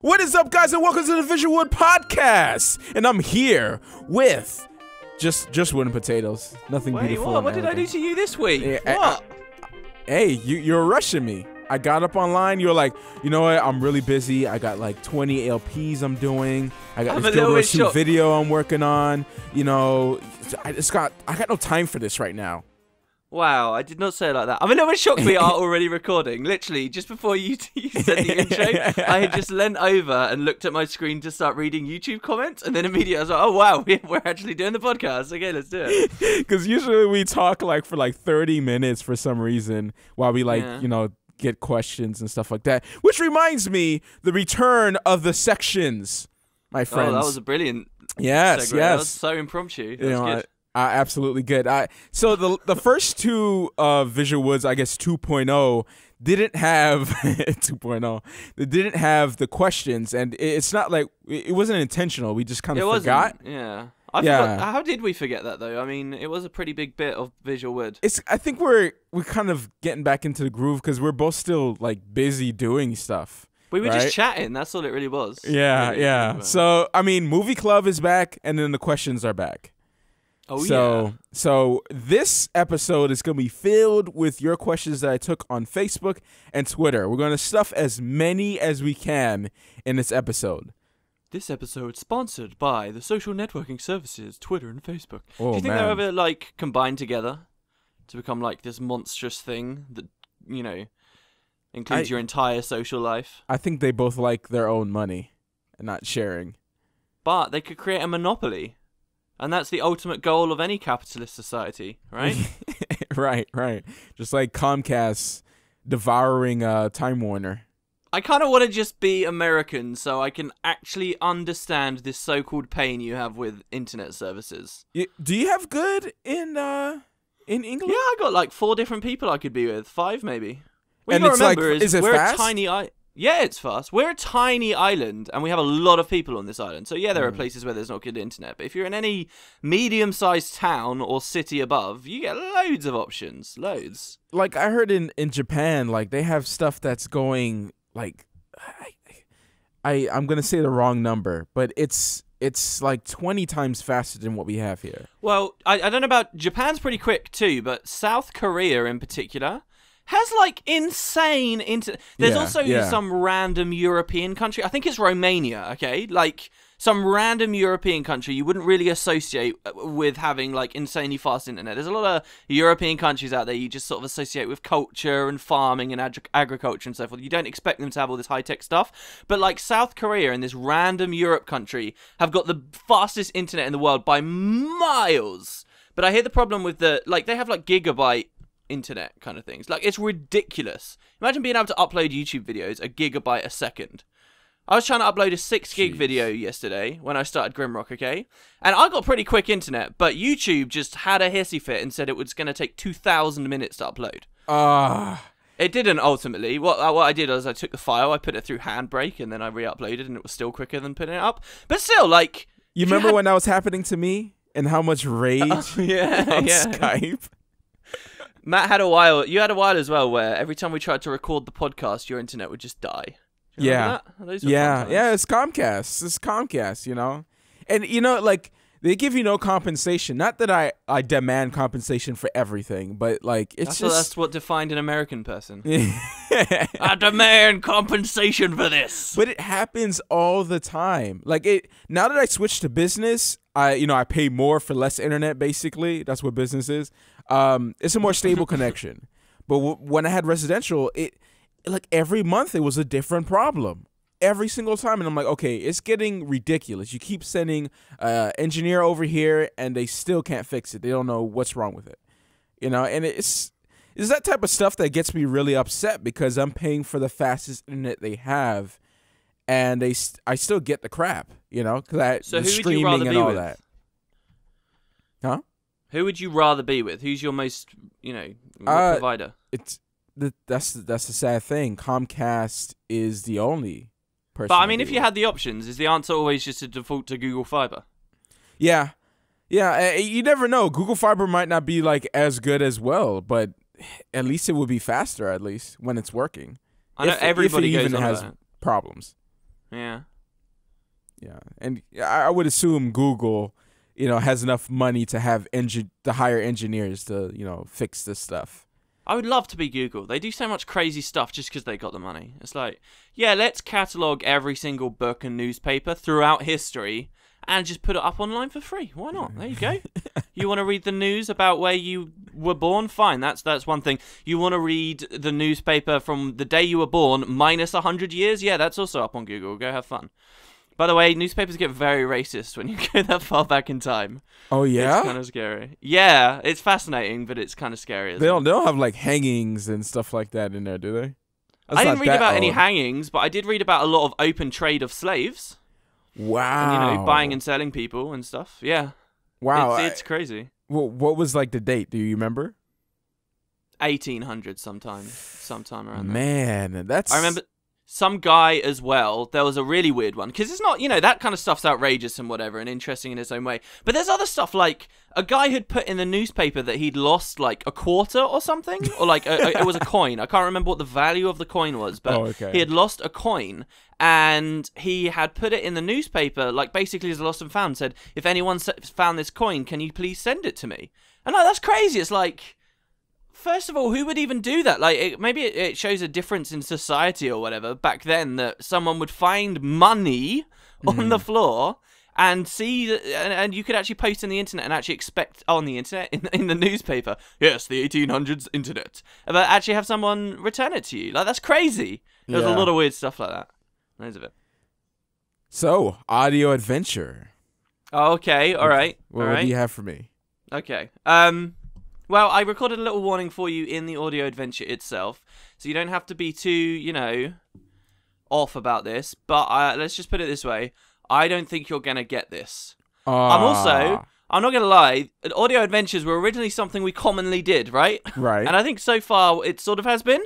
What is up, guys, and welcome to the VisualWood podcast. And I'm here with just wood and potatoes. Nothing beautiful. What did I do to you this week? Yeah, what? Hey, you're rushing me. I got up online. You're like, you know what? I'm really busy. I got like 20 LPs I'm doing. I got this Go Shoot video I'm working on. You know, I got no time for this right now. Wow, I did not say it like that. I'm a little bit shocked we are already recording. Literally, just before you said the intro, I had just leant over and looked at my screen to start reading YouTube comments, and then immediately I was like, oh wow, we're actually doing the podcast. Okay, let's do it. Because usually we talk for 30 minutes for some reason while we you know, get questions and stuff like that. Which reminds me, the return of the sections, my friends. Oh, that was a brilliant Yes, segue. That was so impromptu. That was good. Absolutely good. So the first two VisualWoods, I guess 2.0, didn't have 2.0. They didn't have the questions, and it's not like it wasn't intentional. We just kind of forgot. Yeah. I forgot. How did we forget that though? I mean, it was a pretty big bit of VisualWood. I think we're kind of getting back into the groove because we're both still like busy doing stuff. We were just chatting. That's all it really was. Yeah, yeah. So I mean, Movie Club is back, and then the questions are back. So this episode is going to be filled with your questions that I took on Facebook and Twitter. We're going to stuff as many as we can in this episode. This episode sponsored by the social networking services Twitter and Facebook. Oh, do you think they're ever combined together to become this monstrous thing that, you know, includes your entire social life? I think they both like their own money and not sharing. But they could create a monopoly. And that's the ultimate goal of any capitalist society, right? Right. Just like Comcast devouring Time Warner. I kind of want to just be American so I can actually understand this so-called pain you have with internet services. Do you have good in England? Yeah, I got 4 different people I could be with. 5 maybe. What and you it's remember is it we're fast? A tiny Yeah, it's fast. We're a tiny island, and we have a lot of people on this island. So yeah, there are places where there's not good internet. But if you're in any medium-sized town or city above, you get loads of options. Loads. Like I heard in Japan, they have stuff that's going I'm gonna say the wrong number, but it's like 20 times faster than what we have here. Well, I don't know about Japan's pretty quick too, but South Korea in particular has insane internet. There's also some random European country. I think it's Romania, okay? Some random European country you wouldn't really associate with having insanely fast internet. There's a lot of European countries out there you just sort of associate with culture and farming and agriculture and so forth. You don't expect them to have all this high-tech stuff. But South Korea and this random Europe country have got the fastest internet in the world by miles. But I hear the problem with they have gigabyte internet kind of things. It's ridiculous. Imagine being able to upload YouTube videos a gigabyte a second. I was trying to upload a 6 gig video yesterday when I started Grimrock, okay? And I got pretty quick internet, but YouTube just had a hissy fit and said it was going to take 2,000 minutes to upload. It didn't ultimately. What I did was I took the file, I put it through Handbrake, and then I re-uploaded, and it was still quicker than putting it up. But still, You remember when that was happening to me? And how much rage on Skype? Matt had a while. You had a while as well where every time we tried to record the podcast, your internet would just die. Yeah. It's Comcast. It's Comcast, you know? And, you know, they give you no compensation. Not that I demand compensation for everything, but, that's what defined an American person. I demand compensation for this. But it happens all the time. Now that I switched to business, I pay more for less internet, basically. That's what business is. It's a more stable connection. But when I had residential, every month it was a different problem. Every single time. And I'm like, okay, it's getting ridiculous. You keep sending engineer over here and they still can't fix it. They don't know what's wrong with it. You know, and it's that type of stuff that gets me really upset because I'm paying for the fastest internet they have and I still get the crap, you know, because so streaming and all that. Huh? Who would you rather be with? Who's your most, provider? That's the sad thing. Comcast is the only person. But I mean, if you had the options, is the answer always just to default to Google Fiber? Yeah. You never know. Google Fiber might not be as good as well, but at least it would be faster. At least when it's working. I know everybody if it goes even on has that. problems. Yeah. Yeah, and I would assume Google, has enough money to have to hire engineers to, fix this stuff. I would love to be Google. They do so much crazy stuff just because they got the money. It's like, yeah, let's catalog every single book and newspaper throughout history and just put it up online for free. Why not? There you go. You want to read the news about where you were born? Fine, that's one thing. You want to read the newspaper from the day you were born minus 100 years? Yeah, that's also up on Google. Go have fun. By the way, newspapers get very racist when you go that far back in time. Oh, yeah? It's kind of scary. Yeah, it's fascinating, but it's kind of scary. They don't have, like, hangings and stuff like that in there, do they? I didn't read about any hangings, but I did read about a lot of open trade of slaves. Wow. And, buying and selling people and stuff. Yeah. Wow. It's crazy. Well, what was, like, the date? Do you remember? 1800 sometime around there. Man, that's... I remember... Some guy as well, there was a really weird one, because it's not, that kind of stuff's outrageous and whatever, and interesting in its own way. But there's other stuff, like, a guy had put in the newspaper that he'd lost, like, a quarter or something, or, like, it was a coin. I can't remember what the value of the coin was, but he had lost a coin, and he had put it in the newspaper, like, basically as lost and found, said, if anyone found this coin, can you please send it to me? And, like, that's crazy. It's like... First of all, who would even do that? Like, maybe it shows a difference in society or whatever back then, that someone would find money on the floor and see that, and you could actually post on the internet and actually expect on the internet in the newspaper, yes, the 1800s internet, but actually have someone return it to you. Like, that's crazy. There's a lot of weird stuff like that. Loads of it. So, audio adventure. Oh, okay, all right. What do you have for me? Okay. Well, I recorded a little warning for you in the audio adventure itself, so you don't have to be too, off about this, but let's just put it this way. I don't think you're going to get this. I'm not going to lie, audio adventures were originally something we commonly did, right? Right. And I think so far it sort of has been.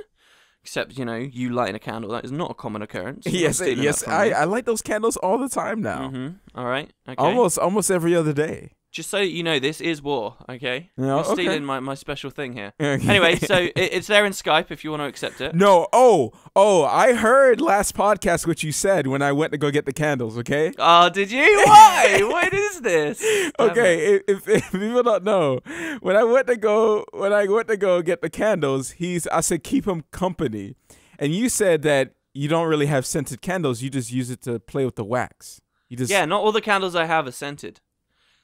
Except, you lighting a candle, that is not a common occurrence. Yes, I light those candles all the time now. All right, okay. Almost every other day. Just so you know, this is war, okay? No, You're stealing my special thing here. Anyway, so it's there in Skype if you want to accept it. No, I heard last podcast what you said when I went to go get the candles, okay? Oh, did you? Why? What is this? Okay, if people don't know, when I went to go get the candles, I said keep him company. And you said that you don't really have scented candles, you just use it to play with the wax. Yeah, not all the candles I have are scented.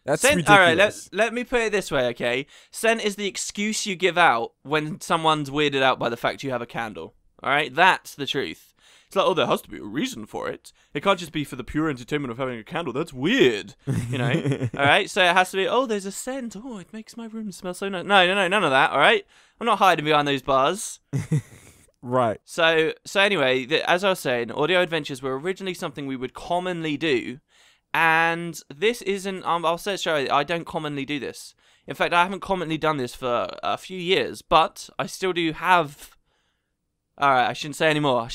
That's ridiculous. All right, let me put it this way, okay? Scent is the excuse you give out when someone's weirded out by the fact you have a candle. All right? That's the truth. It's like, there has to be a reason for it. It can't just be for the pure entertainment of having a candle. That's weird, All right? So it has to be, there's a scent. Oh, it makes my room smell so nice. No, none of that, all right? I'm not hiding behind those bars. Right. So anyway, as I was saying, audio adventures were originally something we would commonly do. And this isn't, I'll say it straight away, I don't commonly do this. In fact, I haven't commonly done this for a few years, but I still do have... Alright, I shouldn't say anymore.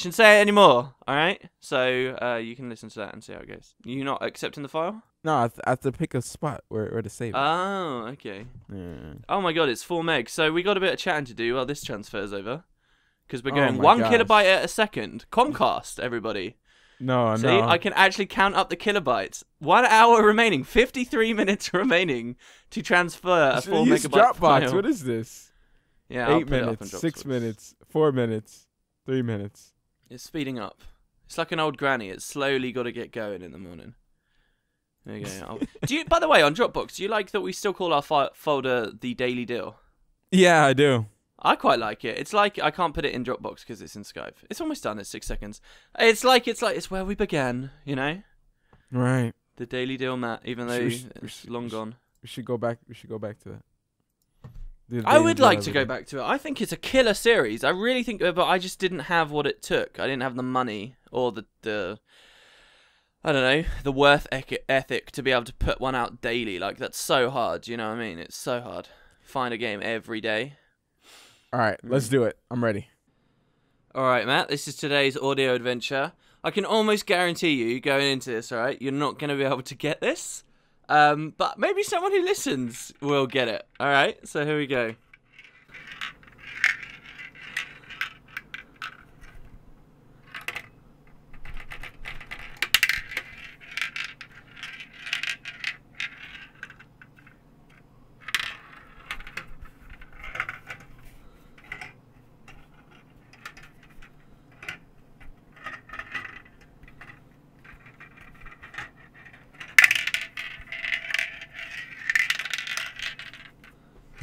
Alright? So, you can listen to that and see how it goes. You not accepting the file? No, I have to pick a spot where to save it. Oh, okay. Yeah. Oh my god, it's 4 meg. So we got a bit of chatting to do while this transfers over. Because we're going 1 kilobyte at a second. Comcast, everybody. No. See, I can actually count up the kilobytes. 1 hour remaining, 53 minutes remaining to transfer a 4 megabyte Dropbox. file. What is this? Yeah, 8 minutes, 6 minutes, 4 minutes, 3 minutes. It's speeding up. It's like an old granny. It's slowly got to get going in the morning. There you go. By the way, on Dropbox, do you like that we still call our folder the Daily Deal? Yeah, I do. I quite like it. It's like I can't put it in Dropbox because it's in Skype. It's almost done. It's 6 seconds. It's where we began. Right. The Daily Deal, Matt. Even though it's long gone. We should go back. We should go back to that. I would like to go back to it. I think it's a killer series. I really think, but I just didn't have what it took. I didn't have the money or the I don't know, the worth ethic to be able to put one out daily. Like, that's so hard. You know what I mean? It's so hard. Find a game every day. All right, let's do it. I'm ready. All right, Matt, this is today's audio adventure. I can almost guarantee you, going into this, all right, you're not going to be able to get this. But maybe someone who listens will get it. All right, so here we go.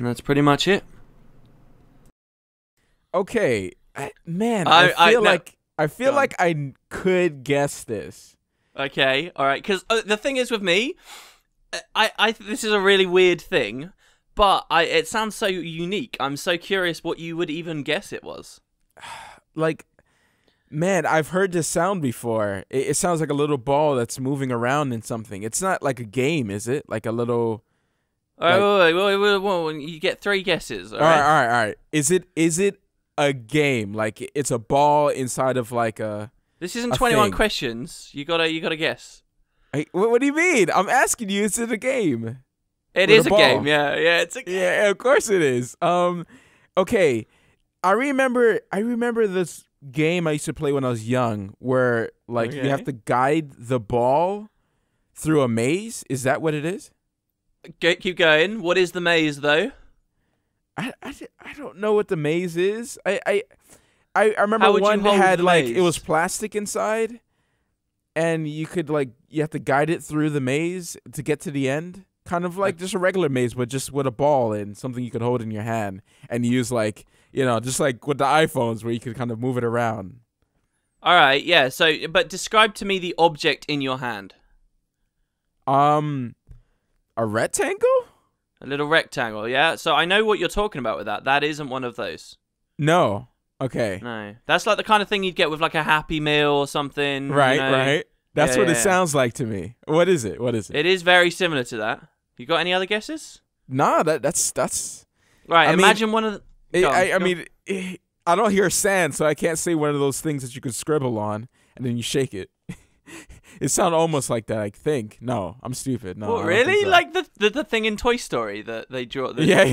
that's pretty much it. Okay, I feel like I could guess this. Okay, all right. Because the thing is with me, this is a really weird thing, but it sounds so unique. I'm so curious what you would even guess it was. Like, man, I've heard this sound before. It sounds like a little ball that's moving around in something. It's not like a game, is it? Like a little. Wait. You get 3 guesses. All right. Is it a game? Like it's a ball inside of like a. This isn't 21 questions. You gotta guess. What do you mean? I'm asking you. Is it a game? It is a game. Yeah, it's a game. Yeah, of course it is. Okay. I remember this game I used to play when I was young, where like you have to guide the ball through a maze. Is that what it is? Keep going. What is the maze though? I don't know what the maze is. I remember one had like it was plastic inside, and you have to guide it through the maze to get to the end. Kind of like just a regular maze, but just with a ball and something you could hold in your hand and use like, just like with the iPhones where you could kind of move it around. All right, yeah. So, but describe to me the object in your hand. A rectangle? A little rectangle, yeah. So I know what you're talking about with that. That isn't one of those. No. Okay. No. That's like the kind of thing you'd get with like a Happy Meal or something. Right, right. That's what it sounds like to me. What is it? It is very similar to that. You got any other guesses? Nah, that's right. Imagine one of the. I don't hear sand, so I can't say one of those things that you could scribble on and then you shake it. It sounds almost like that. I think. No, I'm stupid. No. What, really? So. Like the thing in Toy Story that they draw. Yeah.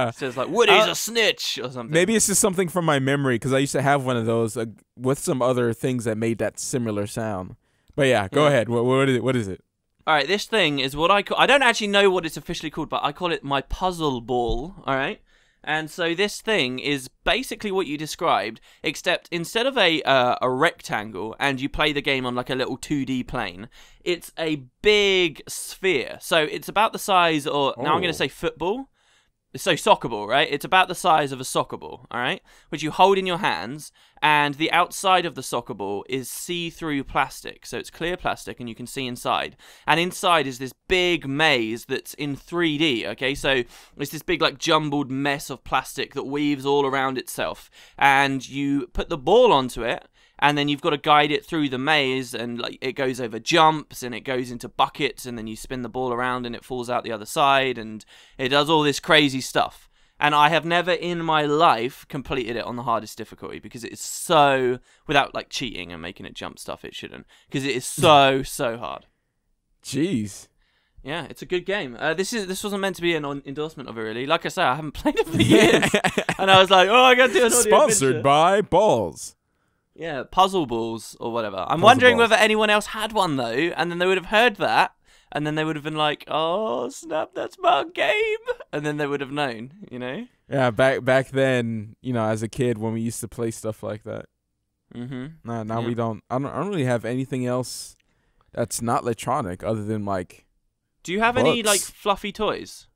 It says like Woody's a snitch or something. Maybe it's just something from my memory because I used to have one of those with some other things that made that similar sound. But yeah, go ahead. What is it? All right, this thing is what I call. I don't actually know what it's officially called, but I call it my puzzle ball. All right, and so this thing is basically what you described, except instead of a rectangle, and you play the game on like a little 2D plane, it's a big sphere. So it's about the size, now I'm going to say football. So soccer ball, right? It's about the size of a soccer ball, all right? Which you hold in your hands, and the outside of the soccer ball is see-through plastic. So it's clear plastic, and you can see inside. And inside is this big maze that's in 3D, okay? So it's this big, like, jumbled mess of plastic that weaves all around itself. And you put the ball onto it, and then you've got to guide it through the maze, and like it goes over jumps, and it goes into buckets, and then you spin the ball around, and it falls out the other side, and it does all this crazy stuff. And I have never in my life completed it on the hardest difficulty, because it is so, without like cheating and making it jump stuff it shouldn't, because it is so hard. Jeez. Yeah, it's a good game. This wasn't meant to be an endorsement of it, really. Like I say, I haven't played it for years, and I was like, I got to do an audio Sponsored adventure. by Balls. Yeah, puzzle balls or whatever. I'm wondering whether anyone else had one, though, and then they would have heard that, and then they would have been like, oh, snap, that's my game. And then they would have known, Yeah, back then, as a kid when we used to play stuff like that. Mm-hmm. Now we don't. I don't really have anything else that's not electronic other than, like, do you have books. any, like, fluffy toys?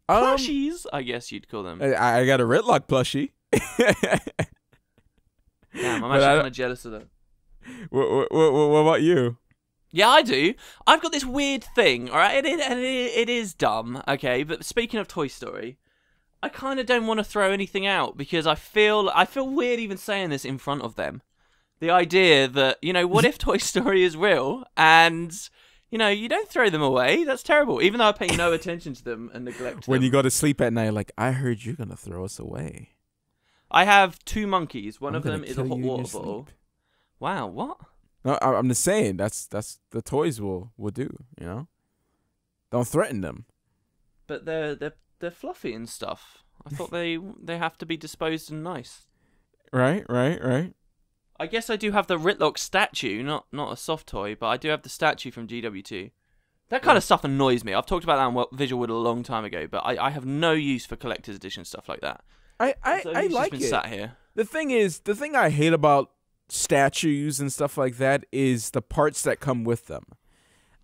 Plushies, I guess you'd call them. I got a Ritlock plushie. Damn, I'm actually kind of jealous of that. What about you? Yeah, I do. I've got this weird thing, all right? It is dumb, okay? But speaking of Toy Story, I kind of don't want to throw anything out because I feel weird even saying this in front of them. The idea that, what if Toy Story is real and, you don't throw them away. That's terrible. Even though I pay no attention to them and neglect them. When you go to sleep at night, like, I heard you're going to throw us away. I have 2 monkeys. One of them is a hot water bottle. Wow, what? No, I'm just saying that's the toys will do. Don't threaten them. But they're fluffy and stuff. I thought they have to be disposed and nice. Right. I guess I do have the Ritlock statue, not a soft toy, but I do have the statue from GW2. That kind of stuff annoys me. I've talked about that on VisualWood a long time ago, but I have no use for collector's edition stuff like that. I like it. Sat here. The thing I hate about statues and stuff like that is the parts that come with them.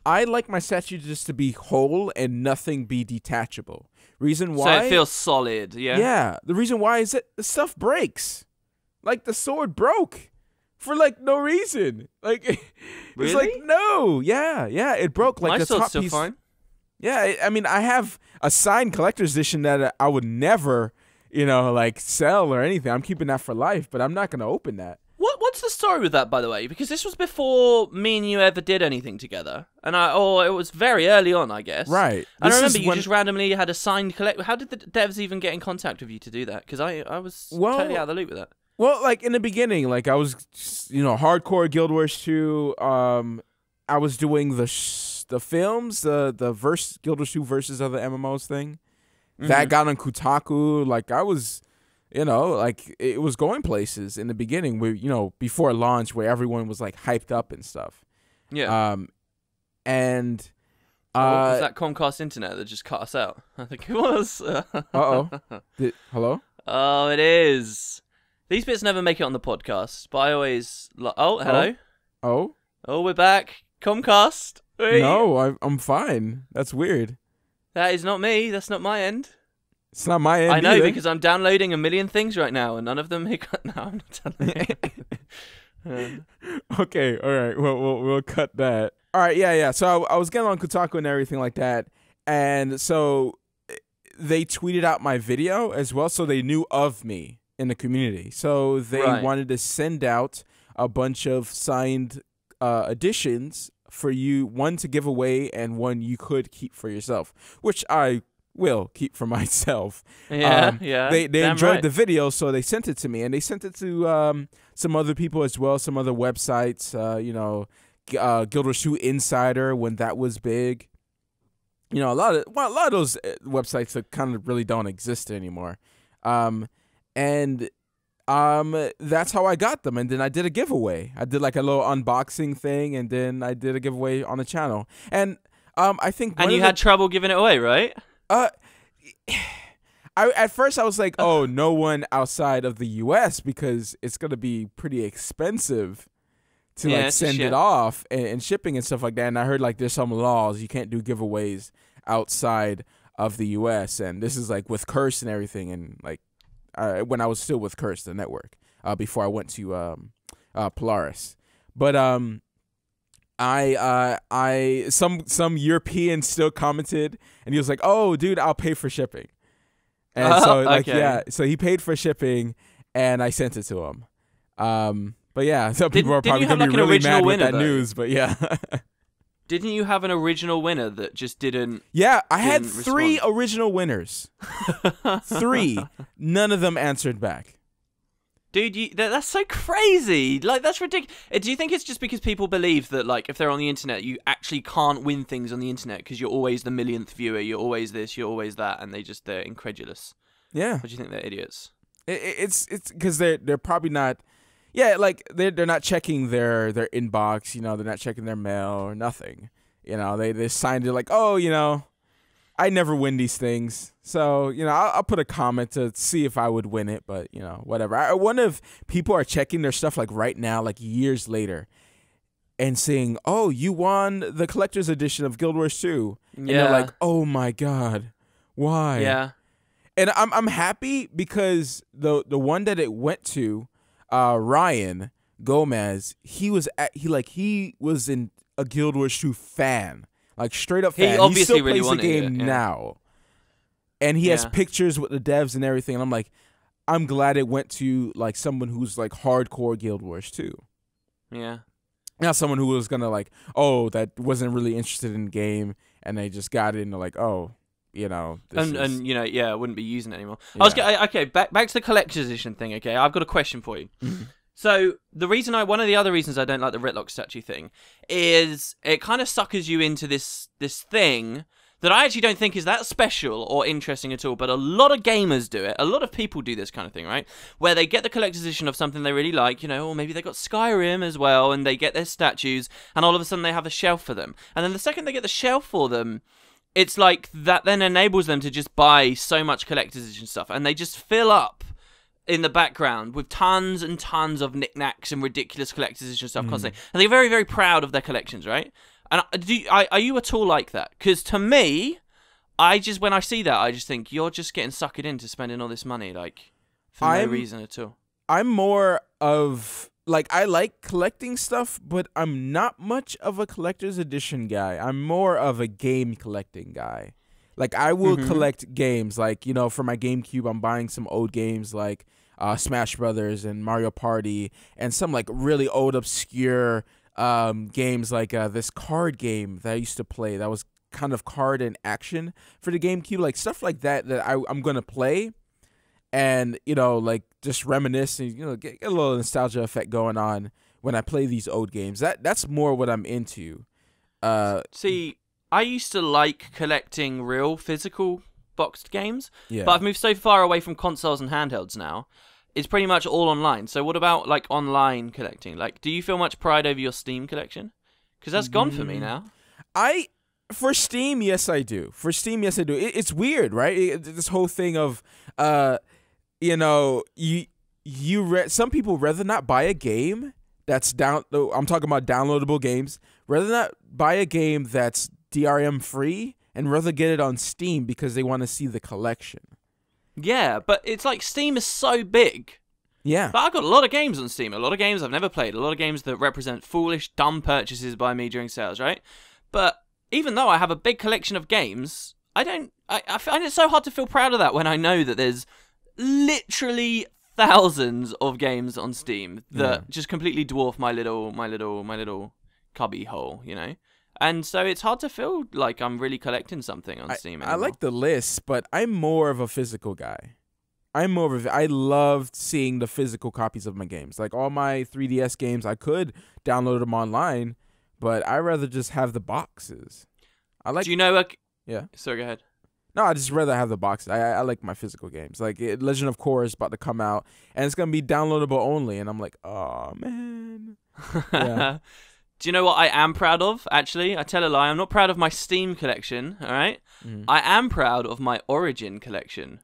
I like my statue just to be whole and nothing be detachable. Reason why? So it feels solid, yeah? Yeah. The reason why is that the stuff breaks. Like, the sword broke for, like, no reason. Like, really? It's like, no. Yeah, it broke. Like, my the sword's top still piece. fine. Yeah, I mean, I have a signed collector's edition that I would never, like, sell or anything. I'm keeping that for life, but I'm not going to open that. What's the story with that, by the way? Because this was before me and you ever did anything together, and it was very early on, I guess. Right. And I remember you just randomly had a signed collect. How did the devs even get in contact with you to do that? Because I was totally out of the loop with that. Well, like in the beginning, like I was, hardcore Guild Wars 2. I was doing the films, the Guild Wars 2 versus other MMOs thing. That got on Kotaku. Like I was. Like it was going places in the beginning where, before launch where everyone was like hyped up and stuff. Yeah. And was that Comcast internet that just cut us out? I think it was. Uh-oh. Hello? Oh, it is. These bits never make it on the podcast, but I always oh, hello. Oh, we're back. Comcast. Hey. No, I'm fine. That's weird. That is not me. That's not my end. It's not my end. I know either. because I'm downloading a million things right now, and none of them. No, I'm not telling you. Okay, all right. Well, we'll cut that. All right, yeah. So I was getting on Kotaku and everything like that, and so they tweeted out my video as well, so they knew of me in the community. So they wanted to send out a bunch of signed editions for you, one to give away and one you could keep for yourself, which I will keep for myself. Yeah. They enjoyed the video, so they sent it to me, and they sent it to some other people as well, some other websites. Guild Wars 2 Insider when that was big. A lot of those websites that kind of really don't exist anymore. And that's how I got them. And then I did a giveaway. I did like a little unboxing thing, and then I did a giveaway on the channel. And I think you had trouble giving it away, right? At first I was like, oh, no one outside of the US, because it's gonna be pretty expensive to like send it off and shipping and stuff like that. And I heard like there's some laws you can't do giveaways outside of the US, and this is like with Curse and everything, and like when I was still with Curse, the network, before I went to Polaris. But some European still commented, and he was like, "Oh, dude, I'll pay for shipping." And so like so he paid for shipping, and I sent it to him. But yeah, some people are probably gonna be really mad with that news. But yeah, didn't you have an original winner that just didn't? Yeah, I had 3 original winners. 3, none of them answered back. Dude, that's so crazy. Like, that's ridiculous. Do you think it's just because people believe that, like, if they're on the internet, you actually can't win things on the internet because you're always the millionth viewer, you're always this, you're always that, and they're incredulous? Yeah. Or do you think they're idiots? It's because they're probably not. Yeah, like they're not checking their inbox. They're not checking their mail or nothing. They signed it like, oh, I never win these things. So, I'll put a comment to see if I would win it, but, whatever. I wonder if people are checking their stuff like right now, like years later, and saying, oh, you won the collector's edition of Guild Wars 2. And they're like, oh my God, why? Yeah. And I'm happy because the one that it went to, Ryan Gomez, he was in a Guild Wars 2 fan. Like, straight up fan. He obviously still really plays the wanted game now. And he has pictures with the devs and everything. And I'm like, I'm glad it went to, like, someone who's, like, hardcore Guild Wars 2. Yeah. Not someone who was going to, like, that wasn't really interested in the game. And they just got into, like, wouldn't be using it anymore. Yeah. Back to the collector's edition thing, okay? I've got a question for you. So one of the other reasons I don't like the Ritlock statue thing is it kind of suckers you into this thing that I actually don't think is that special or interesting at all, but a lot of gamers do it. A lot of people do this kind of thing, right? Where they get the collector's edition of something they really like, or maybe they got Skyrim as well, and they get their statues, and all of a sudden they have a shelf for them. And then the second they get the shelf for them, it's like that then enables them to just buy so much collector's edition stuff, and they just fill up in the background with tons and tons of knickknacks and ridiculous collector's edition stuff constantly. And they're very, very proud of their collections, right? And are you at all like that? Because to me, when I see that, I just think you're just getting suckered into spending all this money, like, for no reason at all. I'm more of, like, I like collecting stuff, but I'm not much of a collector's edition guy. I'm more of a game collecting guy. Like, I will collect games. Like, you know, for my GameCube, I'm buying some old games like Smash Brothers and Mario Party, and some, like, really old, obscure games like this card game that I used to play that was kind of card and action for the GameCube. Like, stuff like that I'm going to play and, you know, like, just reminisce and, you know, get a little nostalgia effect going on when I play these old games. That's more what I'm into. See, I used to like collecting real physical boxed games, Yeah. but I've moved so far away from consoles and handhelds now. It's pretty much all online. So what about, like, online collecting? Like, do you feel much pride over your Steam collection? Because that's gone for me now. For Steam, yes, I do. For Steam, yes, I do. It's weird, right? This whole thing of, you know, some people rather not buy a game that's I'm talking about downloadable games. Rather not buy a game that's DRM free and rather get it on Steam because they want to see the collection. Yeah, but it's like Steam is so big. Yeah. But I've got a lot of games on Steam. A lot of games I've never played. A lot of games that represent foolish, dumb purchases by me during sales, right? But even though I have a big collection of games, I find it so hard to feel proud of that when I know that there's literally thousands of games on Steam that just completely dwarf my little cubby hole, you know? And so it's hard to feel like I'm really collecting something on Steam anymore. I like the list, but I'm more of a physical guy. I loved seeing the physical copies of my games. Like, all my 3DS games, I could download them online, but I rather just have the boxes. Do you know Yeah. Sorry, go ahead. No, I just rather have the boxes. I like my physical games. Like, Legend of Korra is about to come out, and it's going to be downloadable only, and I'm like, oh, man. Yeah. Do you know what I am proud of, actually? I tell a lie. I'm not proud of my Steam collection, all right? I am proud of my Origin collection.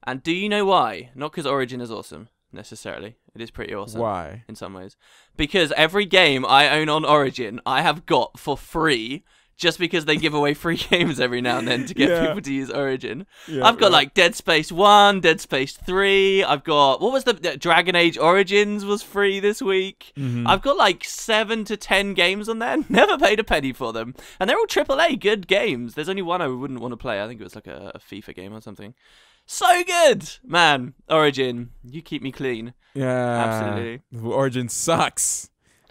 And do you know why? Not because Origin is awesome, necessarily. It is pretty awesome. Why? In some ways. Because every game I own on Origin, I have got for free, just because they give away free games every now and then to get people to use Origin. Yeah, I've got like Dead Space 1, Dead Space 3. I've got, what was the Dragon Age Origins was free this week. I've got like 7 to 10 games on there. Never paid a penny for them. And they're all AAA good games. There's only one I wouldn't want to play. I think it was like a FIFA game or something. So good, man. Origin, you keep me clean. Yeah. Absolutely. Origin sucks.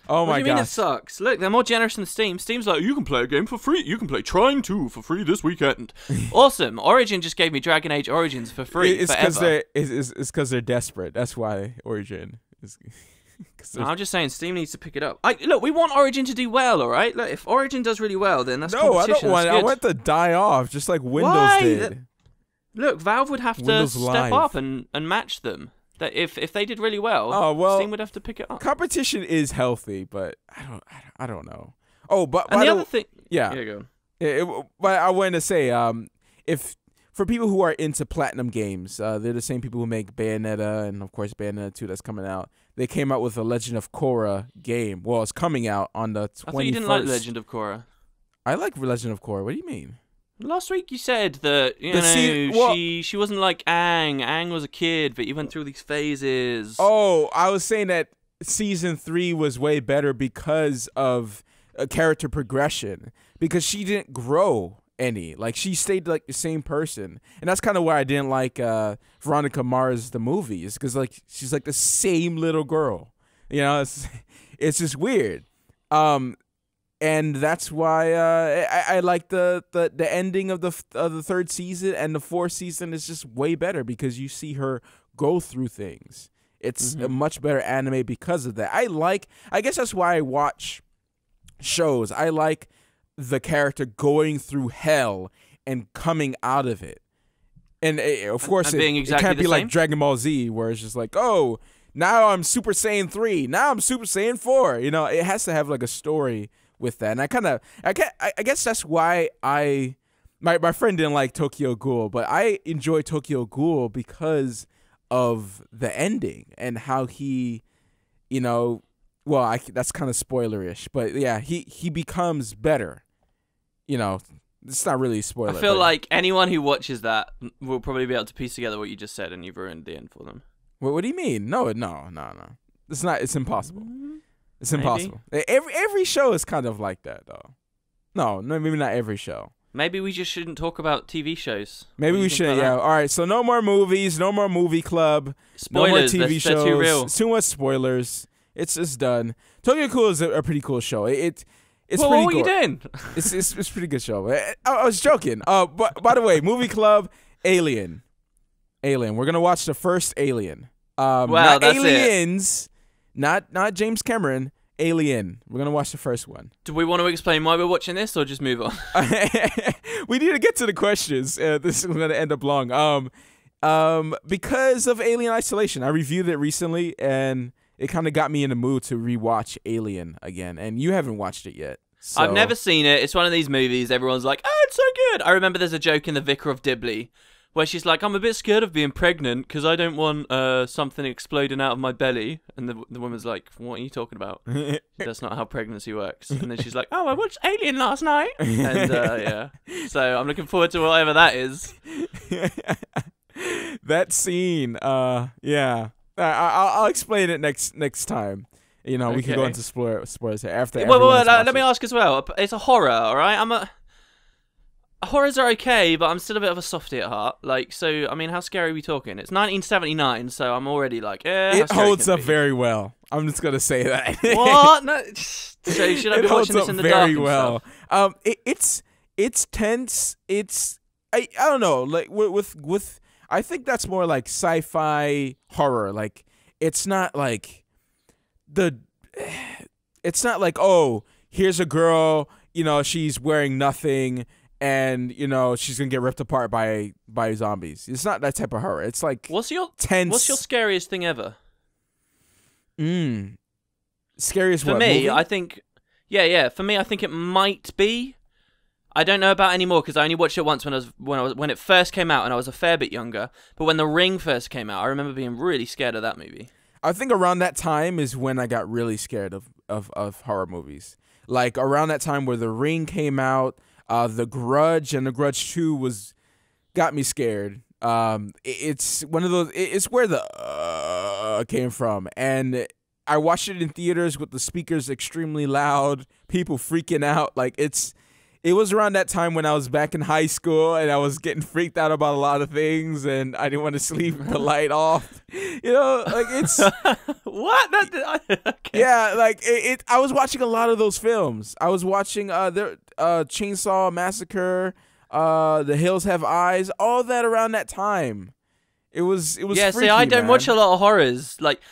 Oh my god! What do you mean it sucks? Look, they're more generous than Steam. Steam's like, you can play a game for free. You can play Trying 2 for free this weekend. Awesome. Origin just gave me Dragon Age Origins for free. It's because they're desperate. That's why Origin is. No, I'm just saying Steam needs to pick it up. Look, we want Origin to do well, all right? Look, if Origin does really well, then that's competition. No, I want it to die off, just like Windows did. Look, Valve would have to step up and match them. That if they did really well, Steam would have to pick it up. Competition is healthy, but I don't know. Oh, but and the other thing, go. But I wanted to say, if for people who are into platinum games, they're the same people who make Bayonetta and of course Bayonetta 2 that's coming out. They came out with a Legend of Korra game. Well, it's coming out on the 21st. I thought you didn't like Legend of Korra. I like Legend of Korra. What do you mean? Last week you said that she wasn't like Aang. Aang was a kid, but you went through these phases. Oh, I was saying that season 3 was way better because of a character progression. Because she didn't grow any. Like, she stayed like the same person, and that's kind of why I didn't like Veronica Mars the movie. Is because like she's like the same little girl. You know, it's just weird. And that's why I like the ending of the third season, and the fourth season is just way better because you see her go through things. It's a much better anime because of that. I guess that's why I watch shows. I like the character going through hell and coming out of it. And of course, it can't be like Dragon Ball Z where it's just like, oh, now I'm Super Saiyan 3, now I'm Super Saiyan 4. You know, it has to have like a story with that. And I guess that's why my friend didn't like Tokyo Ghoul, but I enjoy Tokyo Ghoul because of the ending and how he, you know, well, that's kind of spoilerish, but yeah, he becomes better. You know, it's not really a spoiler. I feel like anyone who watches that will probably be able to piece together what you just said, and you've ruined the end for them. What do you mean? No. It's not. It's impossible. It's Maybe. impossible. Every show is kind of like that, though. No, maybe not every show. Maybe we just shouldn't talk about TV shows. Maybe we should. Yeah. All right. So no more movies. No more movie club. Spoilers. No more TV shows. They're too real. Too much spoilers. It's done. Tokyo Ghoul is a pretty cool show. It's well, pretty. What are you doing? It's a pretty good show. I was joking. But by the way, movie club, Alien. We're gonna watch the first Alien. Wow, not that's Aliens. Not James Cameron. Alien. We're gonna watch the first one. Do we want to explain why we're watching this, or just move on? We need to get to the questions. This is gonna end up long. Because of Alien Isolation, I reviewed it recently, and it kind of got me in the mood to rewatch Alien again. And you haven't watched it yet. So. I've never seen it. It's one of these movies. Everyone's like, "Oh, it's so good." I remember there's a joke in The Vicar of Dibley where she's like, "I'm a bit scared of being pregnant because I don't want something exploding out of my belly." And the woman's like, "What are you talking about? That's not how pregnancy works." And then she's like, "Oh, I watched Alien last night." And yeah. So I'm looking forward to whatever that is. That scene, yeah. I'll explain it next time. You know, we can go into spoilers after. Well, let me ask as well. It's a horror, all right? Horrors are okay, but I'm still a bit of a softie at heart. Like, so, I mean, how scary are we talking? It's 1979, so I'm already like, it holds up very well. I'm just gonna say that. What? No. So should I be watching this in the dark? Very well. It's tense. I don't know. Like with I think that's more like sci-fi horror. Like, it's not like oh, here's a girl, you know, she's wearing nothing, and you know she's gonna get ripped apart by zombies. It's not that type of horror. It's like tense. What's your scariest thing ever? Scariest for what, me? movie? I think, yeah. For me, I think it might be. I don't know about anymore because I only watched it once when it first came out, and I was a fair bit younger. But when The Ring first came out, I remember being really scared of that movie. I think around that time is when I got really scared of horror movies. Like around that time where The Ring came out, The Grudge and The Grudge 2 got me scared. It's one of those. It's where the came from, and I watched it in theaters with the speakers extremely loud, people freaking out. Like it was around that time when I was back in high school and I was getting freaked out about a lot of things and I didn't want to sleep with the light off. You know, like it's what? Okay. Yeah, like I was watching a lot of those films. I was watching Chainsaw Massacre, The Hills Have Eyes, all that around that time. It was yeah. Freaky, See, I don't man. watch a lot of horrors. Like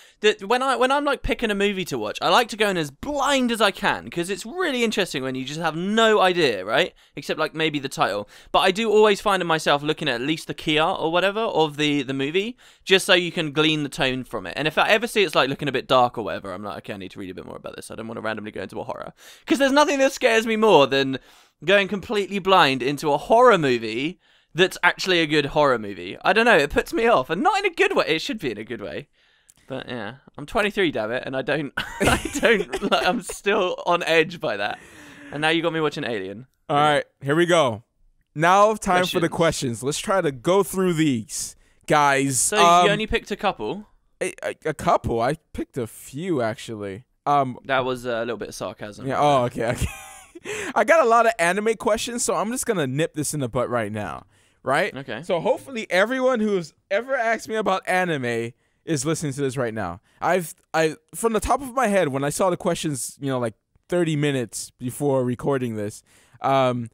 when I'm like picking a movie to watch, I like to go in as blind as I can because it's really interesting when you just have no idea, right? Except like maybe the title. But I do always find myself looking at least the key art or whatever of the movie, just so you can glean the tone from it. And if I ever see it's like looking a bit dark or whatever, I'm like, okay, I need to read a bit more about this. I don't want to randomly go into a horror because there's nothing that scares me more than going completely blind into a horror movie. That's actually a good horror movie. I don't know, it puts me off, and not in a good way. It should be in a good way, but yeah, I'm 23, damn it, and I don't, like, I'm still on edge by that. And now you got me watching Alien. All right, here we go. Now, time for the questions. Let's try to go through these, guys. So you only picked a couple? A couple. I picked a few actually. That was a little bit of sarcasm. Yeah. Oh, okay. I got a lot of anime questions, so I'm just gonna nip this in the butt right now. Right? Okay. So hopefully everyone who's ever asked me about anime is listening to this right now. I from the top of my head, when I saw the questions, you know, like 30 minutes before recording this, I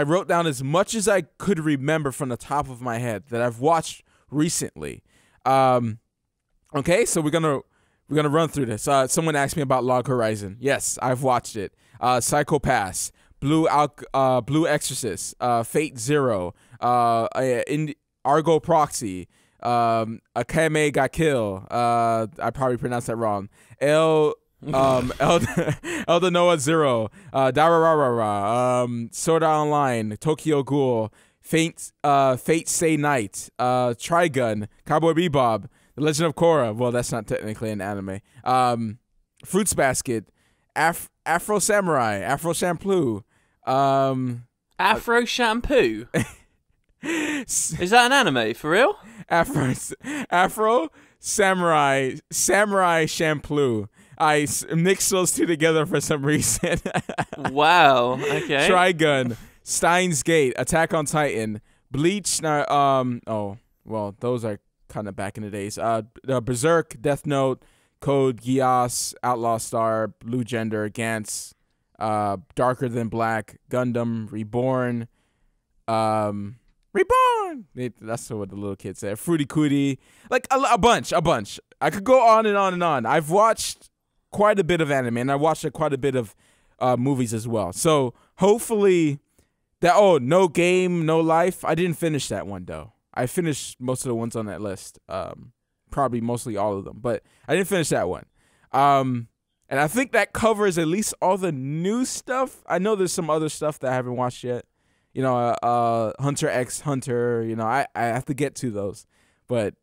wrote down as much as I could remember from the top of my head that I've watched recently. Okay, so we're gonna run through this. Someone asked me about Log Horizon. Yes, I've watched it. Psycho Pass, Blue Exorcist, Fate Zero, Argo Proxy, Akame ga Kill. I probably pronounced that wrong. Elden Noah Zero, Dararara, Sword Art Online, Tokyo Ghoul, Fate Stay Night, Trigun, Cowboy Bebop, The Legend of Korra. Well, that's not technically an anime. Fruits Basket, Afro Samurai, Afro Shampoo. Afro Shampoo. Is that an anime for real? Afro Samurai Shampoo. I mixed those two together for some reason. Wow. Okay. Trigun, Steins Gate, Attack on Titan, Bleach. Oh well, those are kind of back in the days. Berserk, Death Note, Code Geass, Outlaw Star, Blue Gender, Gantz, Darker Than Black, Gundam, Reborn, Reborn. That's what the little kids said. Fruity Cootie, like a bunch. I could go on and on and on. I've watched quite a bit of anime, and I watched quite a bit of movies as well. So hopefully that. Oh, No Game, No Life. I didn't finish that one though. I finished most of the ones on that list. Probably mostly all of them, but I didn't finish that one. And I think that covers at least all the new stuff. I know there's some other stuff that I haven't watched yet. You know, Hunter x Hunter. You know, I have to get to those. But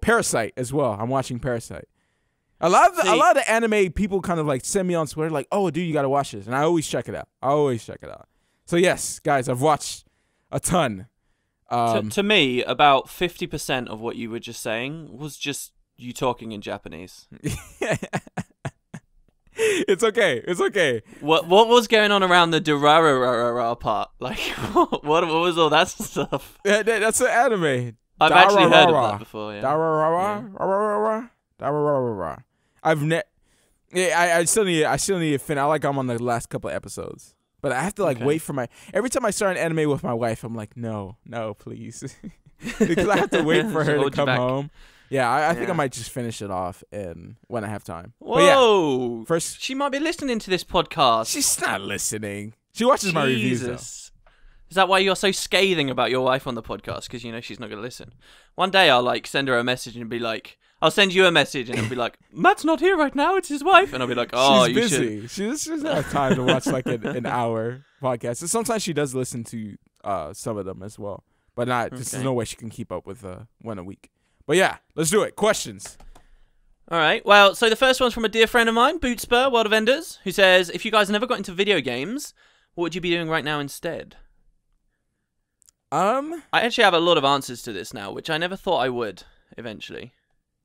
Parasite as well. I'm watching Parasite. A lot of the anime people kind of like send me on Twitter like, oh, dude, you got to watch this. And I always check it out. So, yes, guys, I've watched a ton. To me, about 50% of what you were just saying was just you talking in Japanese. It's okay. What was going on around the Durarara part? Like, what was all that stuff? Yeah, that's an anime. I've actually heard of that before. Yeah. Dararara. I still need to finish. I'm on the last couple episodes, but I have to wait for every time I start an anime with my wife, I'm like, no, please, because I have to wait for her to come home. Yeah, I think I might just finish it off when I have time. Whoa! Yeah, first, she might be listening to this podcast. She's not listening. She watches my reviews though. Is that why you're so scathing about your wife on the podcast? Because you know she's not going to listen. One day I'll send her a message and be like, I'll send you a message and it'll be like, Matt's not here right now. It's his wife, and I'll be like, oh, she's busy. She doesn't have time to watch an hour podcast. And sometimes she does listen to some of them as well, but not. Okay. There's no way she can keep up with one a week. But yeah, let's do it. Questions. All right. Well, so the first one's from a dear friend of mine, Bootspur, World of Enders, who says, if you guys never got into video games, what would you be doing right now instead? I actually have a lot of answers to this now, which I never thought I would eventually.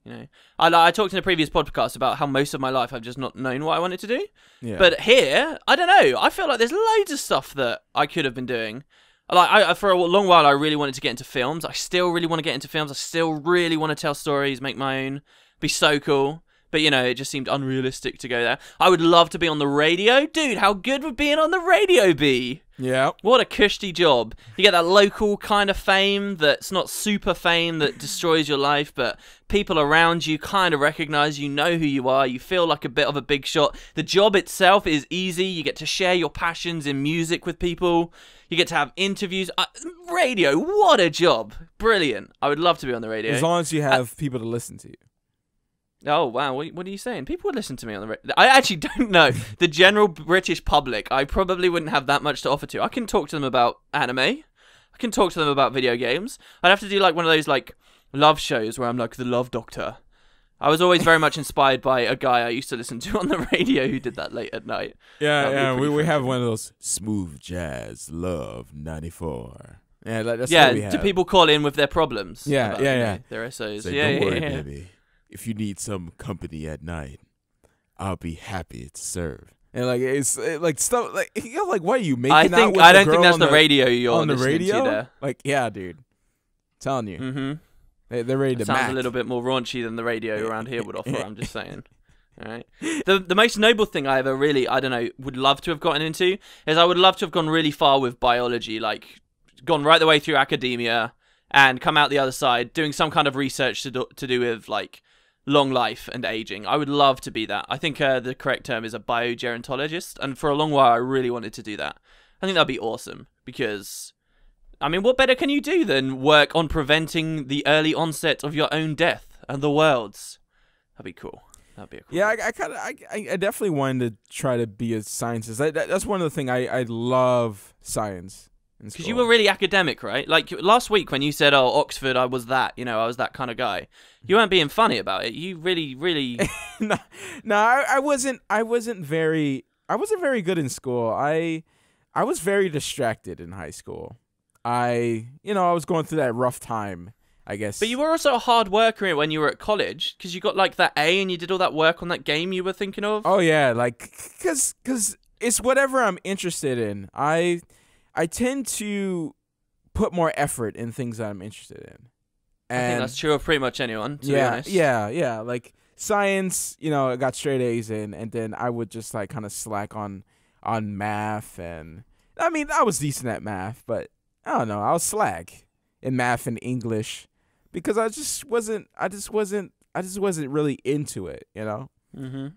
You know, I talked in a previous podcast about how most of my life I've just not known what I wanted to do. Yeah. But here, I don't know. I feel like there's loads of stuff that I could have been doing. For a long while, I really wanted to get into films. I still really want to get into films. I still really want to tell stories, make my own, be so cool. But, you know, it just seemed unrealistic to go there. I would love to be on the radio. Dude, how good would being on the radio be? Yeah. What a cushy job. You get that local kind of fame that's not super fame that destroys your life, but people around you kind of recognize you, know who you are. You feel like a bit of a big shot. The job itself is easy. You get to share your passions in music with people. You get to have interviews. Radio, what a job. Brilliant. I would love to be on the radio. As long as you have people to listen to you. Oh, wow. What are you saying? People would listen to me on the radio. I actually don't know. The general British public, I probably wouldn't have that much to offer to. I can talk to them about anime. I can talk to them about video games. I'd have to do one of those love shows where I'm like the love doctor. I was always very much inspired by a guy I used to listen to on the radio who did that late at night. Yeah, we have one of those smooth jazz love 94. Yeah, that's what we have. Do people call in with their problems? Yeah. Their SOs. Don't worry, baby. If you need some company at night, I'll be happy to serve. And it's stuff why are you making out with the girl? I don't think that's the radio you're on the radio. To there. Yeah, dude, I'm telling you, they're ready to. Sounds a little bit more raunchy than the radio around here would offer. I'm just saying. All right. The most noble thing I ever really, would love to have gotten into is I would love to have gone really far with biology, gone right the way through academia and come out the other side doing some kind of research to do with long life and aging. I would love to be that. I think the correct term is a biogerontologist, and for a long while I really wanted to do that. I think that'd be awesome because, what better can you do than work on preventing the early onset of your own death and the world's? That'd be cool. That'd be a cool. Yeah, I definitely wanted to try to be a scientist. That's one of the things I love science. in school. Because you were really academic, right? Like last week when you said, "Oh, Oxford, I was that," I was that kind of guy. You weren't being funny about it. You really, really. No, I wasn't. I wasn't very good in school. I was very distracted in high school. I was going through that rough time, I guess. But you were also a hard worker when you were at college, because you got like that A and you did all that work on that game you were thinking of. Oh yeah, like because it's whatever I'm interested in. I tend to put more effort in things that I'm interested in. And I think that's true of pretty much anyone, to be honest. Yeah. Like science, I got straight A's in, and then I would just like kind of slack on math, and I mean I was decent at math, but I don't know, I was slack in math and English because I just wasn't really into it, Mm-hmm.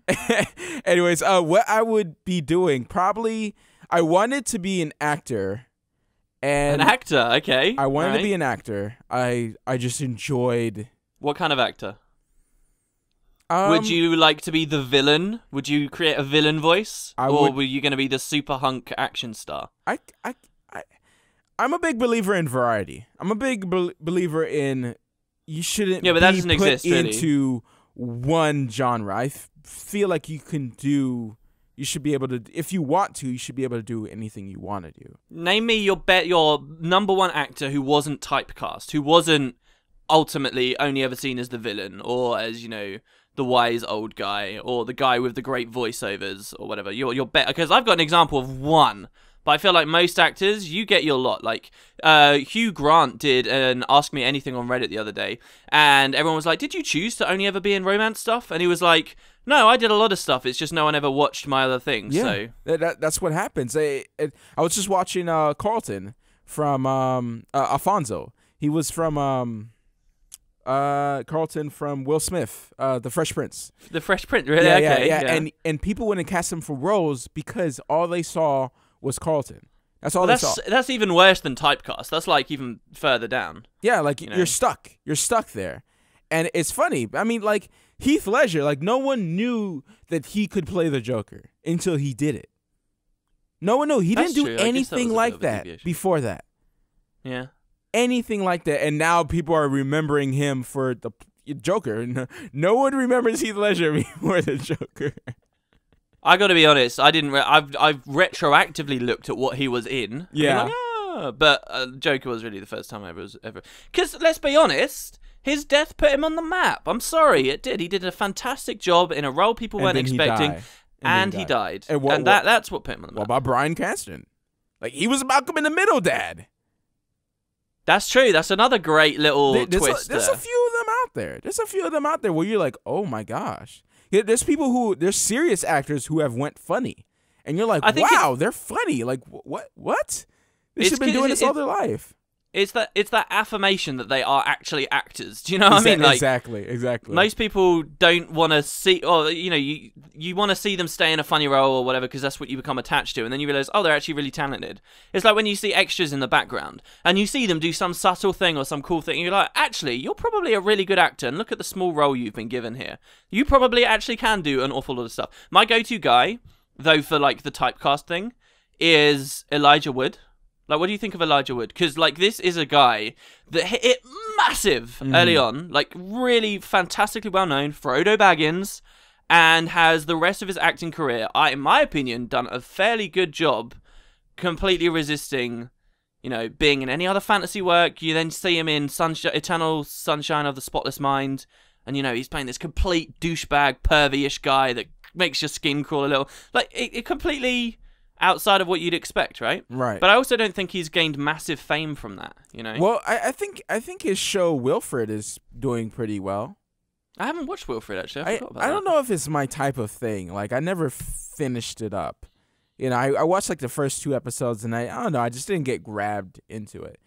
Anyways, what I would be doing, probably I wanted to be an actor. And an actor, okay. I wanted to be an actor. I just enjoyed. What kind of actor? Would you like to be the villain? Would you create a villain voice? Were you going to be the super hunk action star? I'm a big believer in variety. I'm a big believer in you shouldn't but that doesn't put exist, really. into one genre. I feel like you should be able to, if you want to, you should be able to do anything you want to do. Name me your number one actor who wasn't typecast, who wasn't ultimately only ever seen as the villain or as, the wise old guy or the guy with the great voiceovers or whatever. You're better, because I've got an example of one. But I feel like most actors, you get your lot. Like, Hugh Grant did an Ask Me Anything on Reddit the other day, and everyone was like, did you choose to only ever be in romance stuff? And he was like, no, I did a lot of stuff. It's just no one ever watched my other things. Yeah, so. That's what happens. I was just watching Carlton from Alfonso. He was from Carlton from Will Smith, The Fresh Prince. The Fresh Prince, really? Yeah. And people wouldn't cast him for roles because all they saw was Carlton. That's all they saw. That's even worse than typecast. That's like even further down. Yeah, like you're stuck. You're stuck there. And it's funny. I mean, like Heath Ledger, like no one knew that he could play the Joker until he did it. No one knew. He didn't do anything like that before that. Yeah. Anything like that. And now people are remembering him for the Joker. No one remembers Heath Ledger before the Joker. I got to be honest. I didn't. I've retroactively looked at what he was in. Yeah. But Joker was really the first time I ever. Because let's be honest, his death put him on the map. I'm sorry, it did. He did a fantastic job in a role people weren't expecting, and he died. And that's what put him on the map. What about Bryan Cranston? Like he was Malcolm in the Middle dad. That's true. That's another great little twist. There's a few of them out there. There's a few of them out there where you're like, oh my gosh. There's there's serious actors who have went funny, and you're like, wow, they're funny. Like what? They should have been doing this all their life. It's that affirmation that they are actually actors. Do you know what I mean? Like, exactly. Most people don't want to see, or you want to see them stay in a funny role or whatever because that's what you become attached to, and then you realize, oh, they're actually really talented. It's like when you see extras in the background and you see them do some subtle thing or some cool thing, and you're like, actually, you're probably a really good actor, and look at the small role you've been given here. You probably actually can do an awful lot of stuff. My go-to guy, though, for like the typecast thing, is Elijah Wood. Like, what do you think of Elijah Wood? Because, like, this is a guy that hit it massive early on. Like, really fantastically well-known, Frodo Baggins, and has the rest of his acting career, in my opinion, done a fairly good job completely resisting, being in any other fantasy work. You then see him in Eternal Sunshine of the Spotless Mind, and, he's playing this complete douchebag, pervy-ish guy that makes your skin crawl a little. Like, it completely... outside of what you'd expect, right? Right. But I also don't think he's gained massive fame from that, Well, I think his show Wilfred is doing pretty well. I haven't watched Wilfred, actually. I forgot about I don't know if it's my type of thing. Like, I never finished it up. I watched, like, the first 2 episodes, and I don't know, I just didn't get grabbed into it.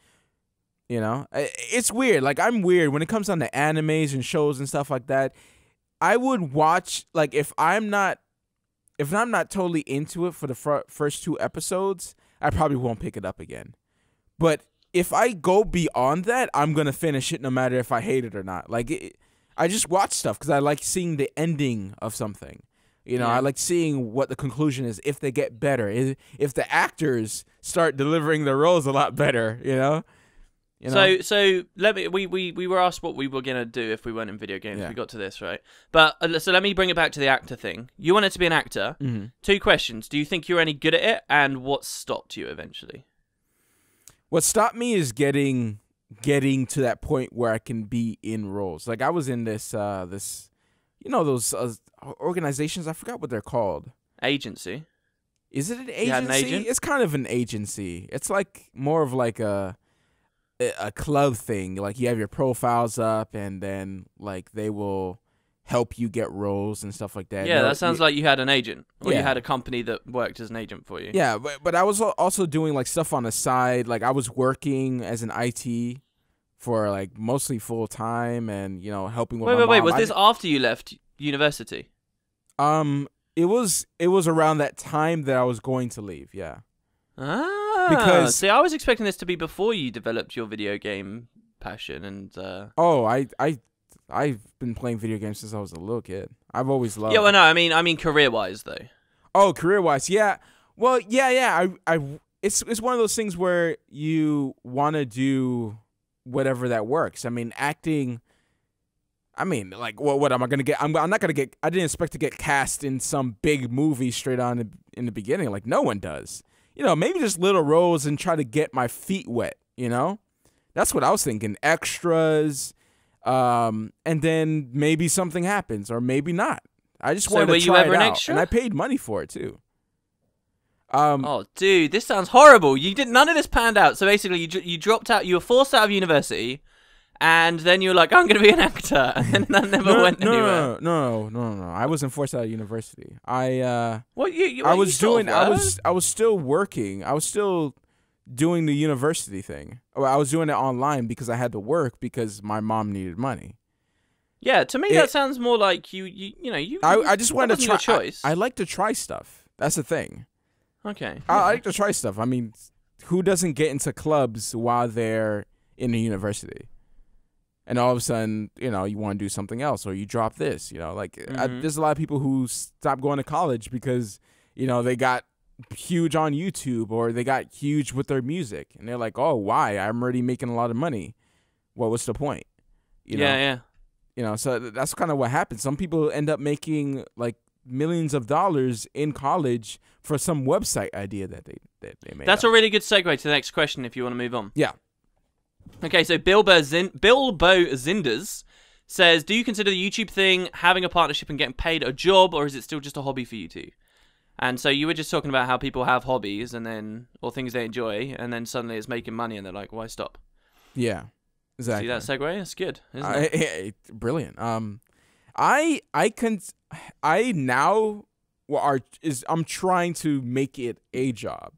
It's weird. Like, I'm weird. When it comes down to animes and shows and stuff like that, I would watch, like, if I'm not totally into it for the first 2 episodes, I probably won't pick it up again. But if I go beyond that, I'm going to finish it no matter if I hate it or not. Like, I just watch stuff because I like seeing the ending of something. You know, I like seeing what the conclusion is, if they get better, if the actors start delivering their roles a lot better, you know? So let me. We were asked what we were gonna do if we weren't in video games. Yeah. We got to this, right? But so let me bring it back to the actor thing. You wanted to be an actor. Mm-hmm. 2 questions. Do you think you're any good at it, and what stopped you eventually? What stopped me is getting to that point where I can be in roles. Like I was in this you know, those organizations, I forgot what they're called. Agency. Is it an agency? You had an agent? It's kind of an agency. It's like more of like a club thing. Like you have your profiles up, and then like they will help you get roles and stuff like that. Yeah, that sounds like you had an agent, or Yeah. you had a company that worked as an agent for you. Yeah, but I was also doing like stuff on the side. Like I was working as an IT for like mostly full time, and you know, helping with my mom. Wait. Was this after you left university? It was around that time that I was going to leave. Yeah. Ah, Because see, I was expecting this to be before you developed your video game passion, and I've been playing video games since I was a little kid. I've always loved. yeah, well, no, I mean career-wise though. Oh, career-wise, yeah. Well, yeah. It's one of those things where you want to do whatever that works. I mean, acting. I mean, like, what am I gonna get? I'm not gonna get. I didn't expect to get cast in some big movie straight on in the beginning. Like, no one does. You know, maybe just little roles and try to get my feet wet. You know, that's what I was thinking. Extras, and then maybe something happens, or maybe not. I just wanted to try it out, and I paid money for it too. Oh, dude, this sounds horrible. None of this panned out. So basically, you dropped out. You were forced out of university. And then you were like, I'm going to be an actor. And then that never went anywhere. No. I wasn't forced out of university. I was still working. I was still doing the university thing. I was doing it online because I had to work because my mom needed money. Yeah, to me that sounds more like you I just wanted to try. Choice. I like to try stuff. That's the thing. Okay. I like to try stuff. I mean, who doesn't get into clubs while they're in a university? And all of a sudden, you know, you want to do something else, or you drop this, you know, like there's a lot of people who stop going to college because, you know, they got huge on YouTube, or they got huge with their music, and they're like, oh, why? I'm already making a lot of money. What was the point? You know? Yeah. You know, so that's kind of what happens. Some people end up making like millions of dollars in college for some website idea that they made. That's a really good segue to the next question if you want to move on. Yeah. Okay, so Bilbo Zinders says, do you consider the YouTube thing, having a partnership and getting paid, a job, or is it still just a hobby for you two? And so you were just talking about how people have hobbies or things they enjoy, and then suddenly it's making money, and they're like, why stop? Yeah, exactly. See that segue? That's good, isn't it? Brilliant. I'm trying to make it a job.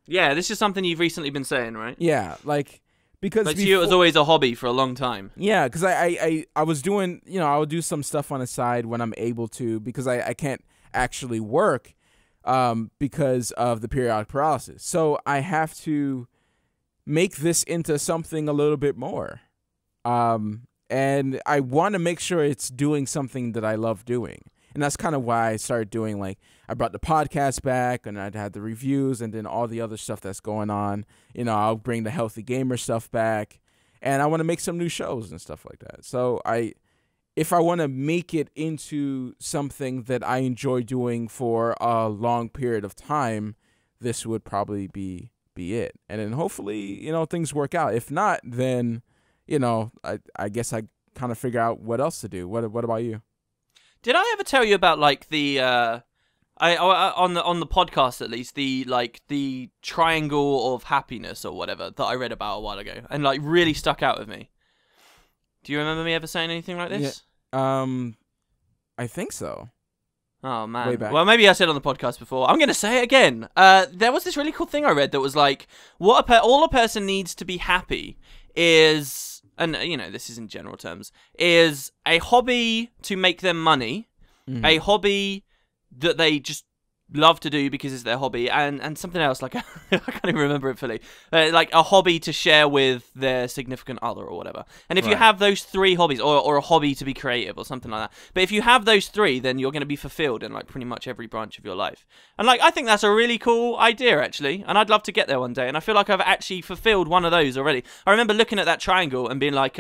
Yeah, this is something you've recently been saying, right? Yeah, like. Because to you, it was always a hobby for a long time. Yeah, because I was doing, you know, I would do some stuff on the side when I'm able to, because I can't actually work because of the periodic paralysis. So I have to make this into something a little bit more. And I want to make sure it's doing something that I love doing. And that's kind of why I started doing, like, I brought the podcast back, and I'd had the reviews, and then all the other stuff that's going on. You know, I'll bring the Healthy Gamer stuff back, and I want to make some new shows and stuff like that. So if I want to make it into something that I enjoy doing for a long period of time, this would probably be it. And then hopefully, you know, things work out. If not, then, you know, I guess I kind of figure out what else to do. What about you? Did I ever tell you about like the on the podcast at least, the triangle of happiness or whatever that I read about a while ago and like really stuck out with me? Do you remember me ever saying anything like this? Yeah, I think so. Oh man. Way back. Well, maybe I said it on the podcast before. I'm gonna say it again. There was this really cool thing I read that was like, all a person needs to be happy is. And, you know, this is in general terms, is a hobby to make them money, a hobby that they just love to do because it's their hobby, and something else, like I can't even remember it fully, like a hobby to share with their significant other or whatever. And if you have those 3 hobbies, or a hobby to be creative or something like that, but if you have those 3, then you're going to be fulfilled in like pretty much every branch of your life. And like I think that's a really cool idea actually, and I'd love to get there one day, and I feel like I've actually fulfilled one of those already. I remember looking at that triangle and being like,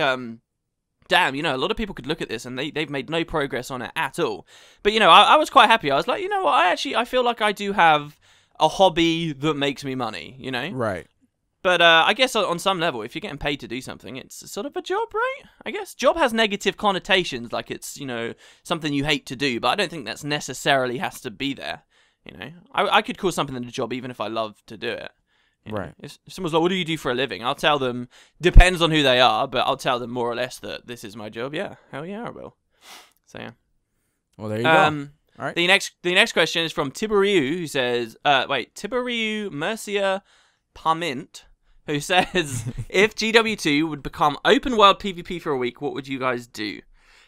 damn, you know, a lot of people could look at this and they've made no progress on it at all. But, you know, I was quite happy. I was like, you know what, I feel like I do have a hobby that makes me money, you know? Right. But I guess on some level, if you're getting paid to do something, it's sort of a job, right? I guess. Job has negative connotations, like it's, you know, something you hate to do, but I don't think that's necessarily has to be there, you know? I could call something a job even if I love to do it. You know, right. if someone's like, what do you do for a living? I'll tell them, depends on who they are, but I'll tell them more or less that this is my job. Yeah, hell yeah, I will. So, yeah. Well, there you go. All right. The next question is from Tiberiu, who says, Tiberiu Mercia Parmint, who says, if GW2 would become open world PvP for a week, what would you guys do?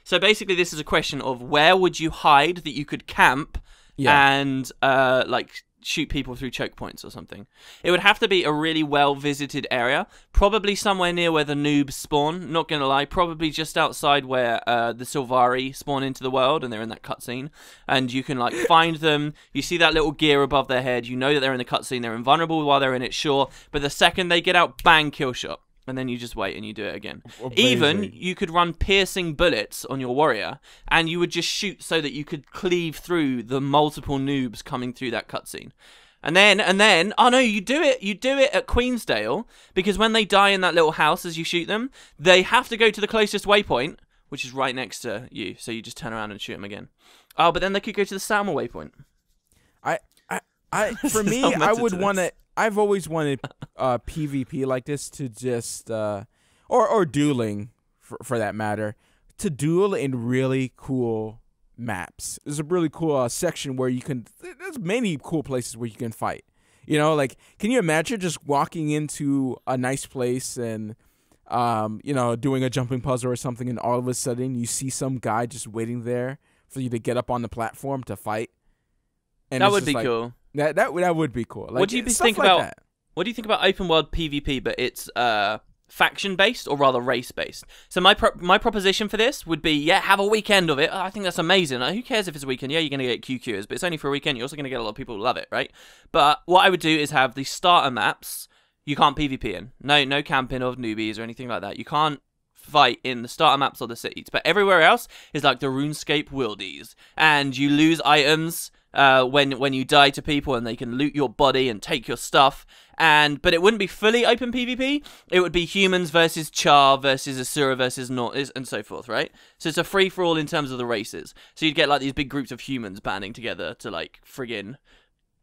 So basically, this is a question of where would you hide that you could camp and, like, shoot people through choke points or something. It would have to be a really well-visited area, probably somewhere near where the noobs spawn, not gonna lie, probably just outside where the Sylvari spawn into the world and they're in that cutscene, and you can like find them, you see that little gear above their head, you know that they're in the cutscene, they're invulnerable while they're in it, sure, but the second they get out, bang, kill shot. And then you just wait and you do it again. Amazing. Even, you could run piercing bullets on your warrior, and you would just shoot so that you could cleave through the multiple noobs coming through that cutscene. And then, oh no, you do it at Queensdale, because when they die in that little house as you shoot them, they have to go to the closest waypoint, which is right next to you, so you just turn around and shoot them again. Oh, but then they could go to the Salma waypoint. For me, I would want to. I've always wanted PvP like this to just or dueling for that matter, to duel in really cool maps. There's a really cool section where you can. There's many cool places where you can fight. You know, like, can you imagine just walking into a nice place and you know, doing a jumping puzzle or something, and all of a sudden you see some guy just waiting there for you to get up on the platform to fight. And that would be like, cool. That would be cool. Like, what do you think about that? What do you think about open world PvP, but it's faction based or rather race based? So my proposition for this would be, have a weekend of it. I think that's amazing. Who cares if it's a weekend? Yeah, you're gonna get QQers, but it's only for a weekend. You're also gonna get a lot of people who love it, right? But what I would do is have the starter maps. You can't PvP in. No camping of newbies or anything like that. You can't fight in the starter maps or the cities, but everywhere else is like the RuneScape wildies, and you lose items when you die to people, and they can loot your body and take your stuff. But it wouldn't be fully open PvP. It would be humans versus Char versus Asura versus Nautis and so forth, right? So it's a free for all in terms of the races. So you'd get like these big groups of humans banding together to like friggin'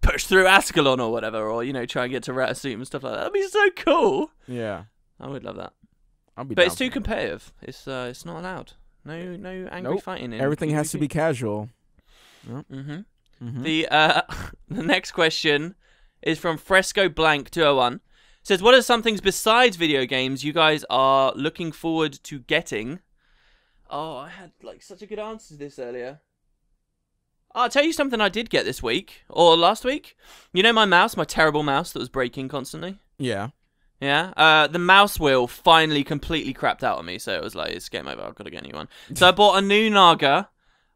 push through Ascalon or whatever, or you know, try and get to Ratasum and stuff like that. That'd be so cool. Yeah, I would love that. But it's too competitive. It's not allowed. No angry fighting. Everything has to be casual. Yep. The next question is from Fresco Blank 201. It says, what are some things besides video games you guys are looking forward to getting? Oh, I had like such a good answer to this earlier. I'll tell you something I did get this week or last week. You know my mouse, my terrible mouse that was breaking constantly? Yeah. Yeah, the mouse wheel finally completely crapped out on me, so it was like, it's game over, I've got to get a new one. So I bought a new Naga.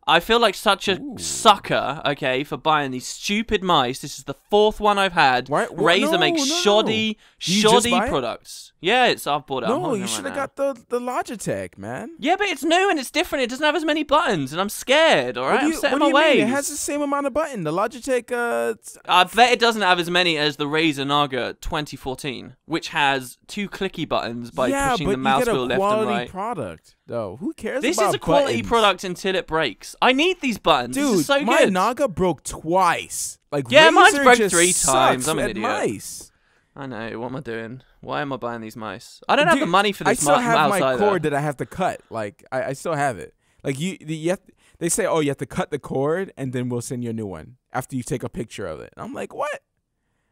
I feel like such a sucker, okay, for buying these stupid mice. This is the 4th one I've had. Razer makes shoddy products. Yeah, I've bought it. No, you should have got the Logitech, man. Yeah, but it's new and it's different. It doesn't have as many buttons, and I'm scared, all right? I'm set in my ways. It has the same amount of buttons. The Logitech, I bet it doesn't have as many as the Razer Naga 2014, which has 2 clicky buttons by pushing the mouse wheel left and right. Yeah, but you get a quality product, though. Who cares about buttons? This is a quality product until it breaks. I need these buttons. Dude, this is so my good. Naga broke twice. Like, yeah, Razer mine's broke just 3 times. I'm an idiot. Mice. I know. What am I doing? Why am I buying these mice? I don't have the money for this mouse I still have my either. cord that I have to cut. Like, I still have it. Like, they say, oh, you have to cut the cord, and then we'll send you a new one after you take a picture of it. And I'm like, what?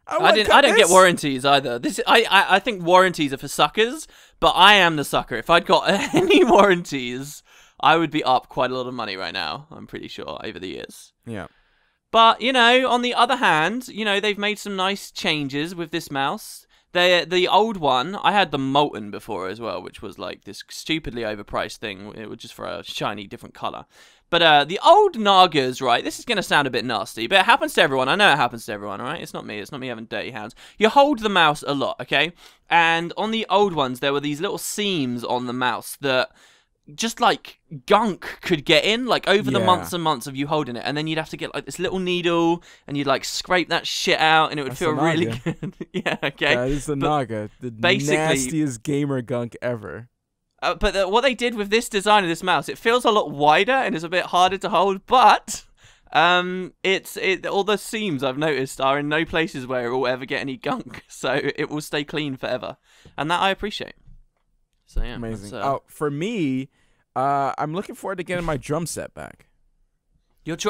I don't get warranties either. I think warranties are for suckers, but I am the sucker. If I'd got any warranties, I would be up quite a lot of money right now. I'm pretty sure over the years. Yeah. But, you know, on the other hand, you know, they've made some nice changes with this mouse. The old one, I had the Molten before as well, which was like this stupidly overpriced thing. It was just for a shiny different color. But the old Nagas, right, this is going to sound a bit nasty, but it happens to everyone. I know it happens to everyone, all right? It's not me. It's not me having dirty hands. You hold the mouse a lot, okay? And on the old ones, there were these little seams on the mouse that just like gunk could get in, like over the months and months of you holding it, and then you'd have to get like this little needle and you'd like scrape that shit out, and it would feel really good. Yeah, okay. That is the Naga, the nastiest gamer gunk ever. But what they did with this design of this mouse, it feels a lot wider and it's a bit harder to hold, but all the seams I've noticed are in no places where it will ever get any gunk, so it will stay clean forever, and that I appreciate. So yeah, amazing. For me, I'm looking forward to getting my drum set back.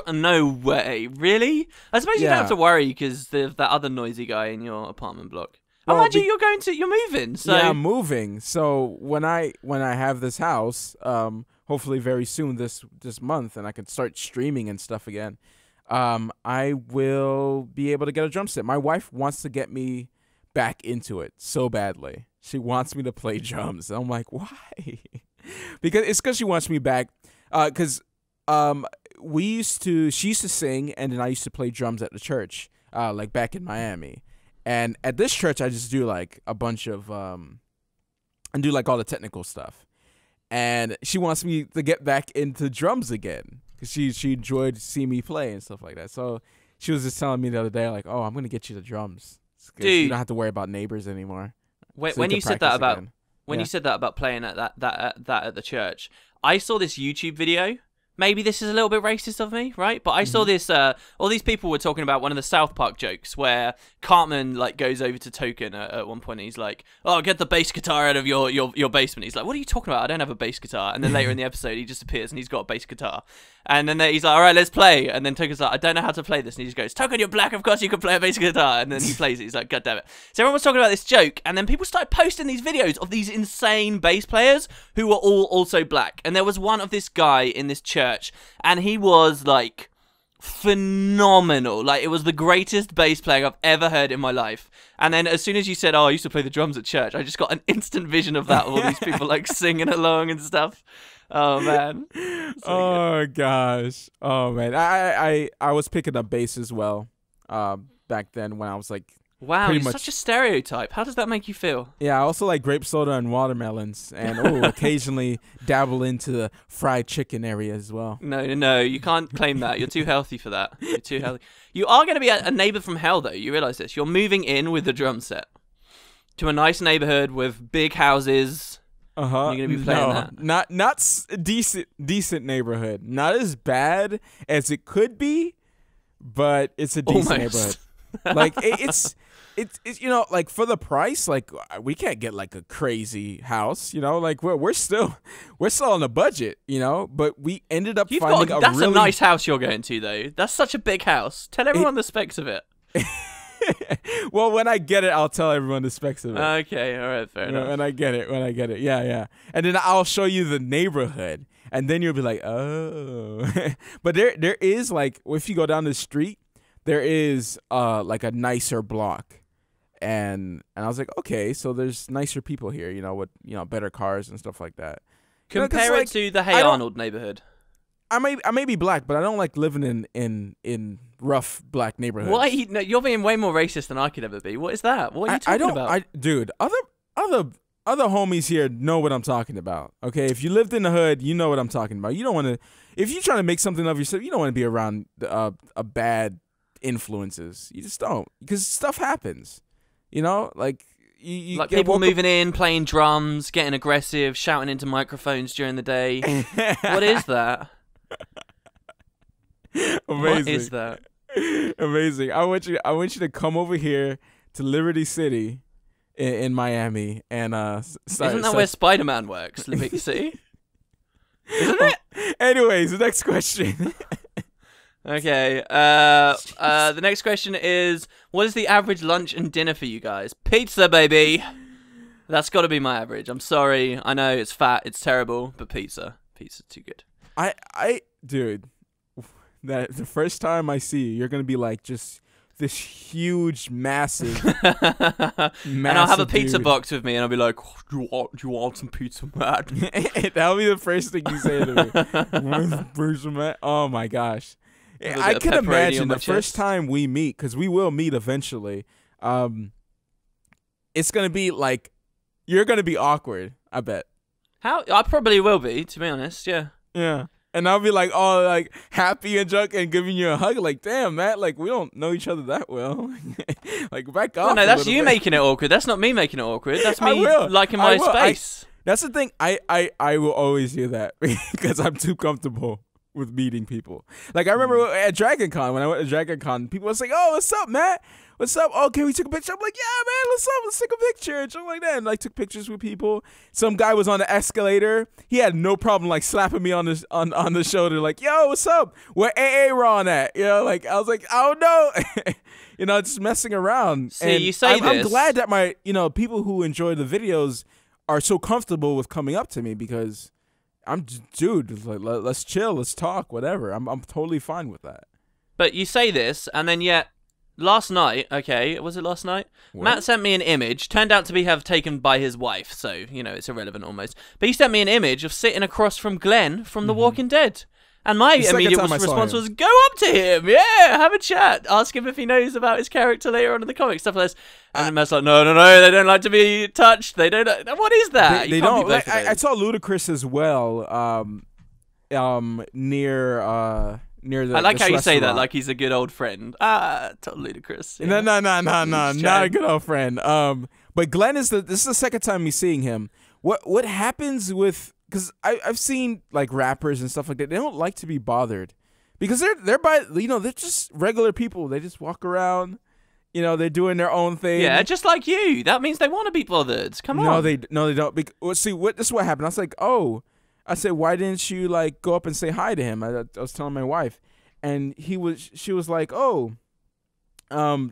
No way, really? I suppose you don't have to worry because there's that other noisy guy in your apartment block. Well, imagine you're moving. So yeah, I'm moving. So when I have this house, hopefully very soon this month, and I can start streaming and stuff again, I will be able to get a drum set. My wife wants to get me back into it so badly. She wants me to play drums. I'm like, why? Because she wants me back. Because she used to sing, and then I used to play drums at the church, like back in Miami. And at this church, I just do like a bunch of and do like all the technical stuff. And she wants me to get back into drums again because she enjoyed seeing me play and stuff like that. So she was just telling me the other day, like, "Oh, I'm gonna get you the drums. Dude, you don't have to worry about neighbors anymore." When you said that about playing at that at the church, I saw this YouTube video. Maybe this is a little bit racist of me, right? But I saw this, all these people were talking about one of the South Park jokes where Cartman, like, goes over to Token at one point and he's like, "Oh, get the bass guitar out of your basement." He's like, "What are you talking about? I don't have a bass guitar." And then later in the episode, he just appears and he's got a bass guitar. And then he's like, "All right, let's play." And then Token's like, "I don't know how to play this." And he just goes, "Token, you're black, of course you can play a bass guitar." And then he plays it. He's like, "God damn it." So everyone was talking about this joke, and then people started posting these videos of these insane bass players who were all also black. And there was one of this guy in this church, and he was like phenomenal. Like, it was the greatest bass playing I've ever heard in my life. And then as soon as you said, "Oh, I used to play the drums at church," I just got an instant vision of that, all these people like singing along and stuff. Oh man. Oh gosh. Oh man. I was picking up bass as well back then when I was like, wow, you're such a stereotype. How does that make you feel? Yeah, I also like grape soda and watermelons, and occasionally dabble into the fried chicken area as well. No, you can't claim that. You're too healthy for that. You're too healthy. You are going to be a neighbor from hell, though. You realize this. You're moving in with the drum set to a nice neighborhood with big houses. You're going to be playing that. Not decent neighborhood. Not as bad as it could be, but it's a decent neighborhood. Like it's you know, like for the price, like we can't get like a crazy house, you know, like we're still on a budget, you know, but we ended up finding that's a nice house you're going to, though. That's such a big house. Tell everyone the specs of it. Well, when I get it, I'll tell everyone the specs of it. Okay, all right, fair enough. When I get it, yeah. And then I'll show you the neighborhood, and then you'll be like, oh. But there is, like, if you go down the street, there is like a nicer block, and I was like, okay, so there's nicer people here, you know, with better cars and stuff like that. Compare it to the Hey Arnold neighborhood. I may be black, but I don't like living in rough black neighborhoods. What? No, you're being way more racist than I could ever be. What is that? What are you talking about? Dude, other homies here know what I'm talking about. Okay, if you lived in the hood, you know what I'm talking about. You don't want to. If you're trying to make something of yourself, you don't want to be around a bad influences. You just don't, because stuff happens. You know, like you like people moving in, playing drums, getting aggressive, shouting into microphones during the day. What is that? Amazing. What is that? Amazing. I want you to come over here to Liberty City in Miami and isn't that where Spider-Man works? Liberty City? Isn't it? Anyways, the next question. Okay. The next question is, what is the average lunch and dinner for you guys? Pizza, baby. That's got to be my average. I'm sorry. I know it's fat. It's terrible, but pizza. Pizza's too good. Dude, that the first time I see you, you're gonna be like just this huge, massive, and I'll have a pizza dude. box with me, and I'll be like, "Do you want some pizza, man?" That'll be the first thing you say to me. Oh my gosh, I can imagine the first time we meet, because we will meet eventually. It's gonna be like you're gonna be awkward. I bet. How? I probably will be, to be honest. Yeah. Yeah. And I'll be like all like happy and drunk and giving you a hug. Like, damn, Matt, like we don't know each other that well. Like back off. No, that's you making it awkward. That's not me making it awkward. That's me liking my space. That's the thing. I will always do that because I'm too comfortable with meeting people. Like I remember at Dragon Con, when I went to Dragon Con, people was like, "Oh, what's up, Matt? What's up? Oh, can we take a picture?" I'm like, "Yeah, man, what's up? Let's take a picture." And something like that. And I took pictures with people. Some guy was on the escalator. He had no problem like slapping me on the shoulder, like, "Yo, what's up? Where AA Ron at?" You know, like I was like, "Oh no." You know, just messing around. See, and you say I'm glad that my, people who enjoy the videos are so comfortable with coming up to me, because dude, like, let's chill, let's talk, whatever. I'm totally fine with that. But you say this, and then yet last night, okay, was it last night? What? Matt sent me an image, turned out to be taken by his wife, so, it's irrelevant almost. But he sent me an image of sitting across from Glenn from The Walking Dead. And my immediate response was, go up to him, yeah, have a chat, ask him if he knows about his character later on in the comics, stuff like this. And Matt's like, no, they don't like to be touched. They don't. What is that? They don't. Like, I saw Ludacris as well. Near the. I like how you say that, restaurant. like he's a good old friend. Total Ludacris. Yeah. No, not a good old friend. But Glenn this is the second time me seeing him. What happens with? Because I've seen like rappers and stuff like that. They don't like to be bothered, because they're just regular people. They just walk around. They're doing their own thing. Yeah, just like you. That means they want to be bothered. Come on. No, they don't. See, this is what happened. I was like, I said, why didn't you like go up and say hi to him? I was telling my wife, and she was like,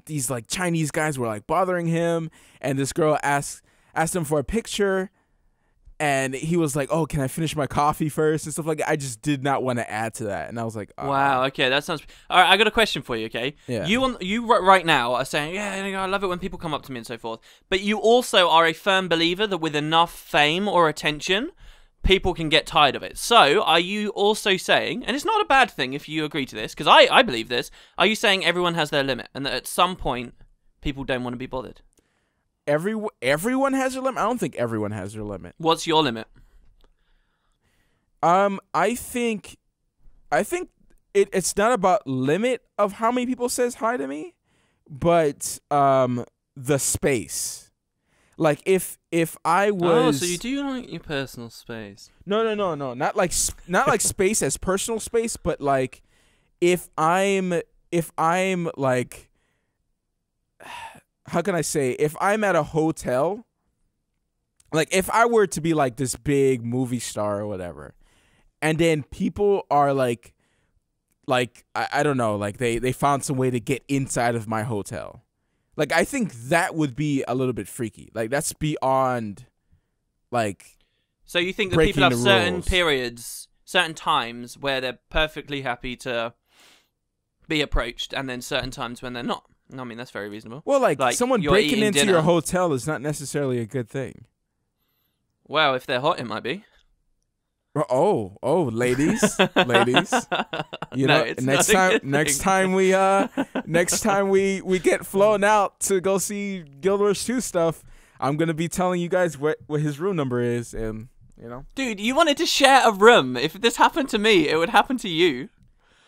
these like Chinese guys were like bothering him, and this girl asked him for a picture. And he was like, "Oh, can I finish my coffee first?" and stuff like that. I just did not want to add to that, and I was like, "Oh." Wow, okay, that sounds. All right, I got a question for you. Okay, yeah. You right now are saying, "Yeah, I love it when people come up to me and so forth," but you also are a firm believer that with enough fame or attention, people can get tired of it. So, are you also saying, and it's not a bad thing if you agree to this, because I believe this. Are you saying everyone has their limit, and that at some point people don't want to be bothered? Everyone has their limit. I don't think everyone has their limit. What's your limit? I think it's not about limit of how many people says hi to me, but the space. Like if I was. Oh, so you do like your personal space? No. Not like space as personal space, but like if I'm like. How can I say, if I'm at a hotel, like if I were to be like this big movie star or whatever, and then people are like I don't know, like they found some way to get inside of my hotel, like I think that would be a little bit freaky. Like that's beyond like. So you think that people have certain periods, certain times where they're perfectly happy to be approached, and then certain times when they're not? I mean, that's very reasonable. Well, like someone breaking into your hotel is not necessarily a good thing. Well, if they're hot, it might be. Oh, ladies. You know, next time we get flown out to go see Guild Wars 2 stuff, I'm gonna be telling you guys what his room number is, and Dude, you wanted to share a room. If this happened to me, it would happen to you.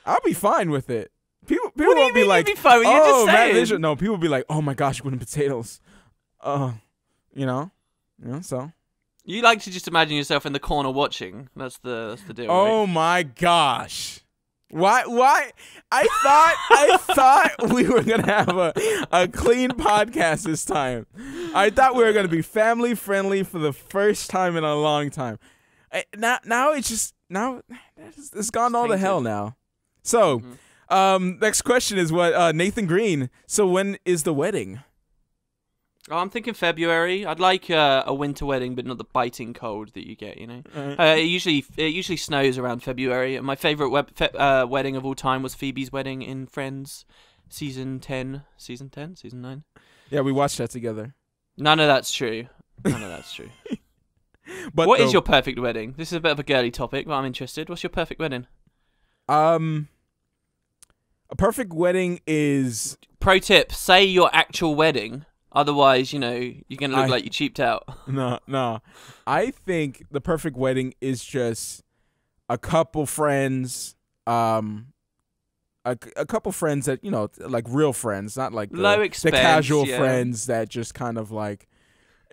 I'll be fine with it. People won't be like, oh, Matt Vision. No, people will be like, oh my gosh, you're putting potatoes. So. You like to just imagine yourself in the corner watching. That's the deal. Oh right? My gosh. Why? I thought we were gonna have a clean podcast this time. I thought we were gonna be family friendly for the first time in a long time. Now it's gone all to hell now. So. Next question is what Nathan Green. So when is the wedding? Oh, I'm thinking February. I'd like a winter wedding, but not the biting cold that you get. You know, it usually snows around February. And my favorite wedding of all time was Phoebe's wedding in Friends, season 9. Yeah, we watched that together. None of that's true. But what is your perfect wedding? This is a bit of a girly topic, but I'm interested. What's your perfect wedding? A perfect wedding is... Pro tip, say your actual wedding. Otherwise, you're going to look like you cheaped out. No. I think the perfect wedding is just a couple friends, a couple friends that, like real friends, not like low expense, the casual friends that just kind of like,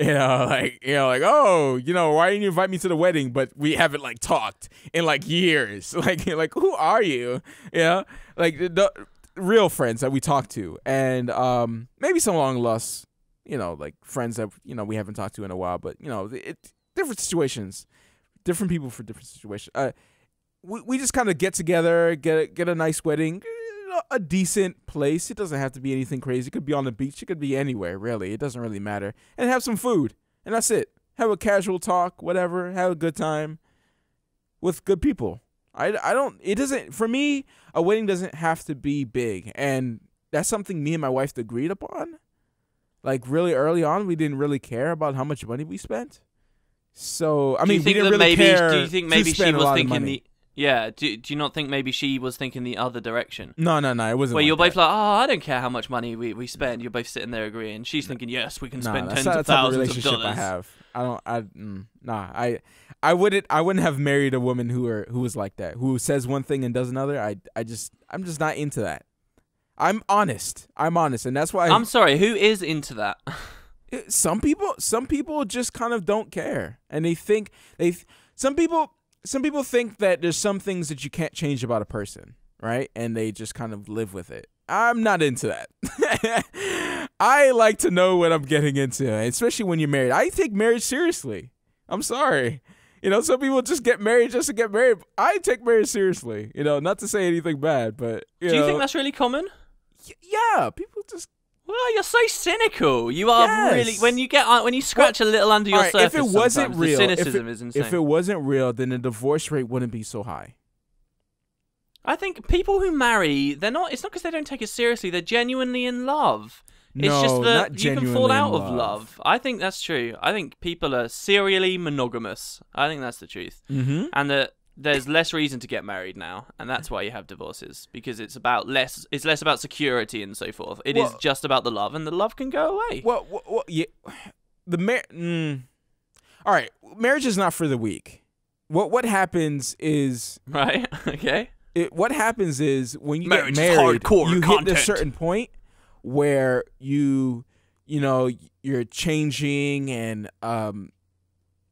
like, oh, why didn't you invite me to the wedding? But we haven't like talked in like years. Like who are you? Yeah. Like the real friends that we talk to, and maybe some long lost, like friends that we haven't talked to in a while. But different situations, different people for different situations. We just kind of get together, get a nice wedding, a decent place. It doesn't have to be anything crazy. It could be on the beach. It could be anywhere, really. It doesn't really matter. And have some food, and that's it. Have a casual talk, whatever. Have a good time with good people. For me, a wedding doesn't have to be big. And that's something me and my wife agreed upon. Like, really early on, we didn't really care about how much money we spent. So, we didn't really care. Do you think maybe she was thinking the... Yeah, do you not think maybe she was thinking the other direction? No, it wasn't. Where you're both like, oh, I don't care how much money we spend. You're both sitting there agreeing. She's thinking, yes, we can spend tens of thousands of dollars. I have. I wouldn't have married a woman who was like that, who says one thing and does another. I'm just not into that. I'm honest, and that's why. I'm sorry. Who is into that? Some people just kind of don't care, and they think Some people think that there's some things that you can't change about a person, right? And they just kind of live with it. I'm not into that. I like to know what I'm getting into, especially when you're married. I take marriage seriously. I'm sorry. Some people just get married just to get married. I take marriage seriously. Not to say anything bad, but do you think that's really common? Yeah, people just. Well, you're so cynical. You are really when you scratch a little under your surface. If it wasn't real, the cynicism is insane. If it wasn't real, then the divorce rate wouldn't be so high. I think people who marry, it's not because they don't take it seriously. They're genuinely in love. It's just that you can fall out of love. I think that's true. I think people are serially monogamous. I think that's the truth. Mm-hmm. And that there's less reason to get married now, and that's why you have divorces, because it's less about security and so forth. It is just about the love, and the love can go away. Well, yeah. All right, marriage is not for the weak. What happens is right. Okay. What happens is when you marriage get married, you content. hit a certain point where you're changing, and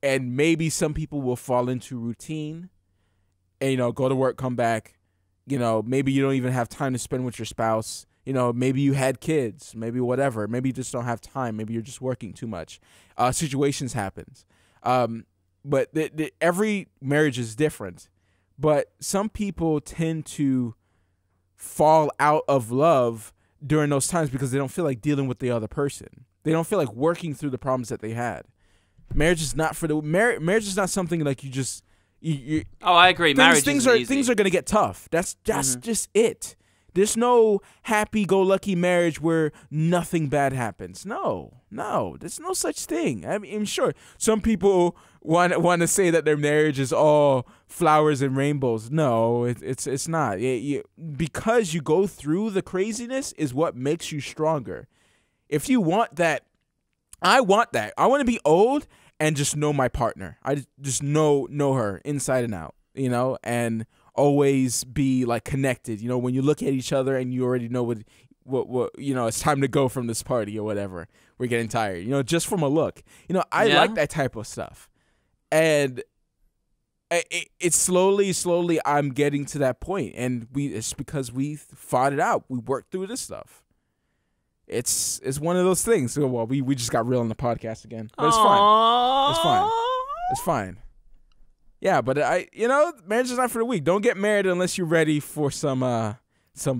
maybe some people will fall into routine. And, go to work, come back, maybe you don't even have time to spend with your spouse. Maybe you had kids, maybe whatever. Maybe you just don't have time. Maybe you're just working too much. Situations happens. But every marriage is different. But some people tend to fall out of love during those times because they don't feel like dealing with the other person. They don't feel like working through the problems that they had. Marriage is not marriage is not something like you just... I agree. Things are gonna get tough. That's just it. There's no happy-go-lucky marriage where nothing bad happens. No, there's no such thing. I'm sure some people want to say that their marriage is all flowers and rainbows. No, it's not. Because you go through the craziness is what makes you stronger. If you want that, I want that. I want to be old and just know my partner. I just know her inside and out, and always be like connected. When you look at each other and you already know what it's time to go from this party or whatever. We're getting tired, just from a look. I like that type of stuff. And it's slowly I'm getting to that point, and it's because we fought it out. We worked through this stuff. It's one of those things. So, we just got real on the podcast again, but it's fine. It's fine. Yeah, but marriage is not for the weak. Don't get married unless you're ready for some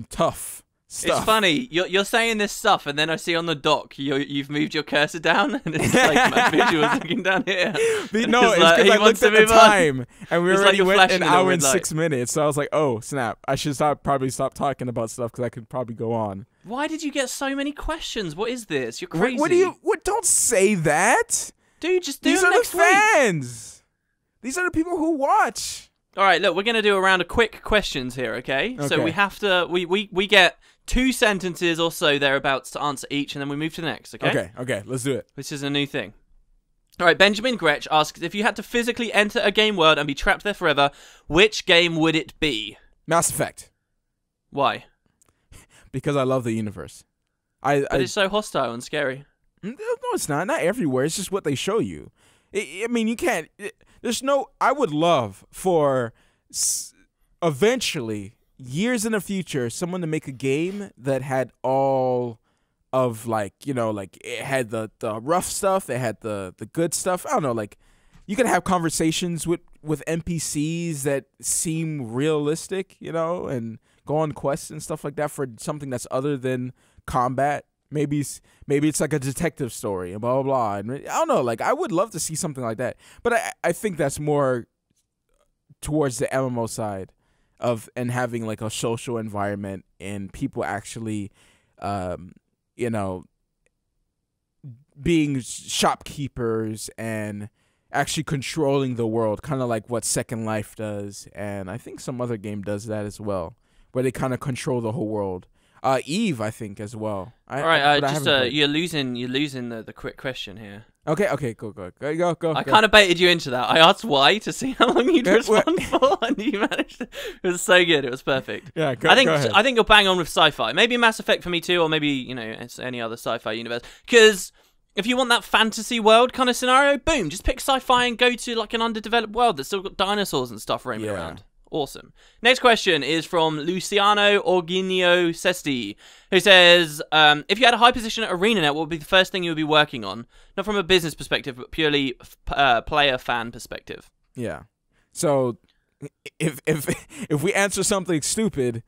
tough stuff. It's funny. You're saying this stuff, and then I see on the dock you've moved your cursor down, and it's like my visuals looking down here. No, it's because I looked at the time, and we already went an hour and 6 minutes. So I was like, oh snap! I should probably stop talking about stuff because I could probably go on. Why did you get so many questions? What is this? You're crazy. What do you? What? Don't say that, dude. Just do These it are next the fans. These are the people who watch. All right, look, we're gonna do a round of quick questions here, okay? So we have to. We get 2 sentences or so thereabouts to answer each, and then we move to the next, okay? Okay, let's do it. This is a new thing. All right, Benjamin Gretsch asks, if you had to physically enter a game world and be trapped there forever, which game would it be? Mass Effect. Why? Because I love the universe. But it's so hostile and scary. No, it's not. Not everywhere. It's just what they show you. I mean, you can't. There's no. I would love for eventually, years in the future, someone to make a game that had all of like it had the rough stuff, it had the good stuff. I don't know, like you could have conversations with NPCs that seem realistic, and go on quests and stuff like that for something that's other than combat. Maybe it's like a detective story and blah blah blah. And I don't know, like I would love to see something like that, but I think that's more towards the MMO side of and having like a social environment and people actually being shopkeepers and actually controlling the world, kind of like what Second Life does, and I think some other game does that as well, where they kind of control the whole world. Eve, I think, as well. All right, you're losing the quick question here. Okay, go. I kind of baited you into that. I asked why to see how long you'd respond for, and you managed to. It was so good. It was perfect. Yeah, go ahead. I think you're bang on with sci-fi. Maybe Mass Effect for me too, or maybe it's any other sci-fi universe. Because if you want that fantasy world kind of scenario, boom, just pick sci-fi and go to like an underdeveloped world that's still got dinosaurs and stuff roaming around. Awesome. Next question is from Luciano Orginio Sesti, who says, if you had a high position at ArenaNet, what would be the first thing you would be working on? Not from a business perspective, but purely player fan perspective. Yeah. So if we answer something stupid,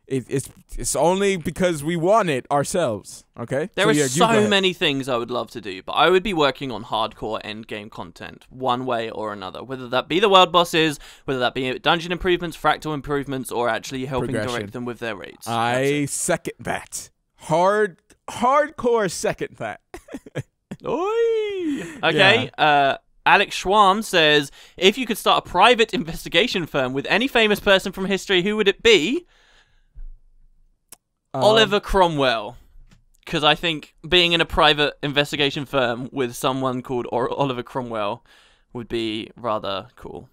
it's only because we want it ourselves, okay? There are so many things I would love to do, but I would be working on hardcore endgame content, one way or another, whether that be the world bosses, whether that be dungeon improvements, fractal improvements, or actually helping direct them with their raids. I second that. Hardcore second that. Oi! Okay, Alex Schwam says, if you could start a private investigation firm with any famous person from history, who would it be? Oliver Cromwell, because I think being in a private investigation firm with someone called Oliver Cromwell would be rather cool.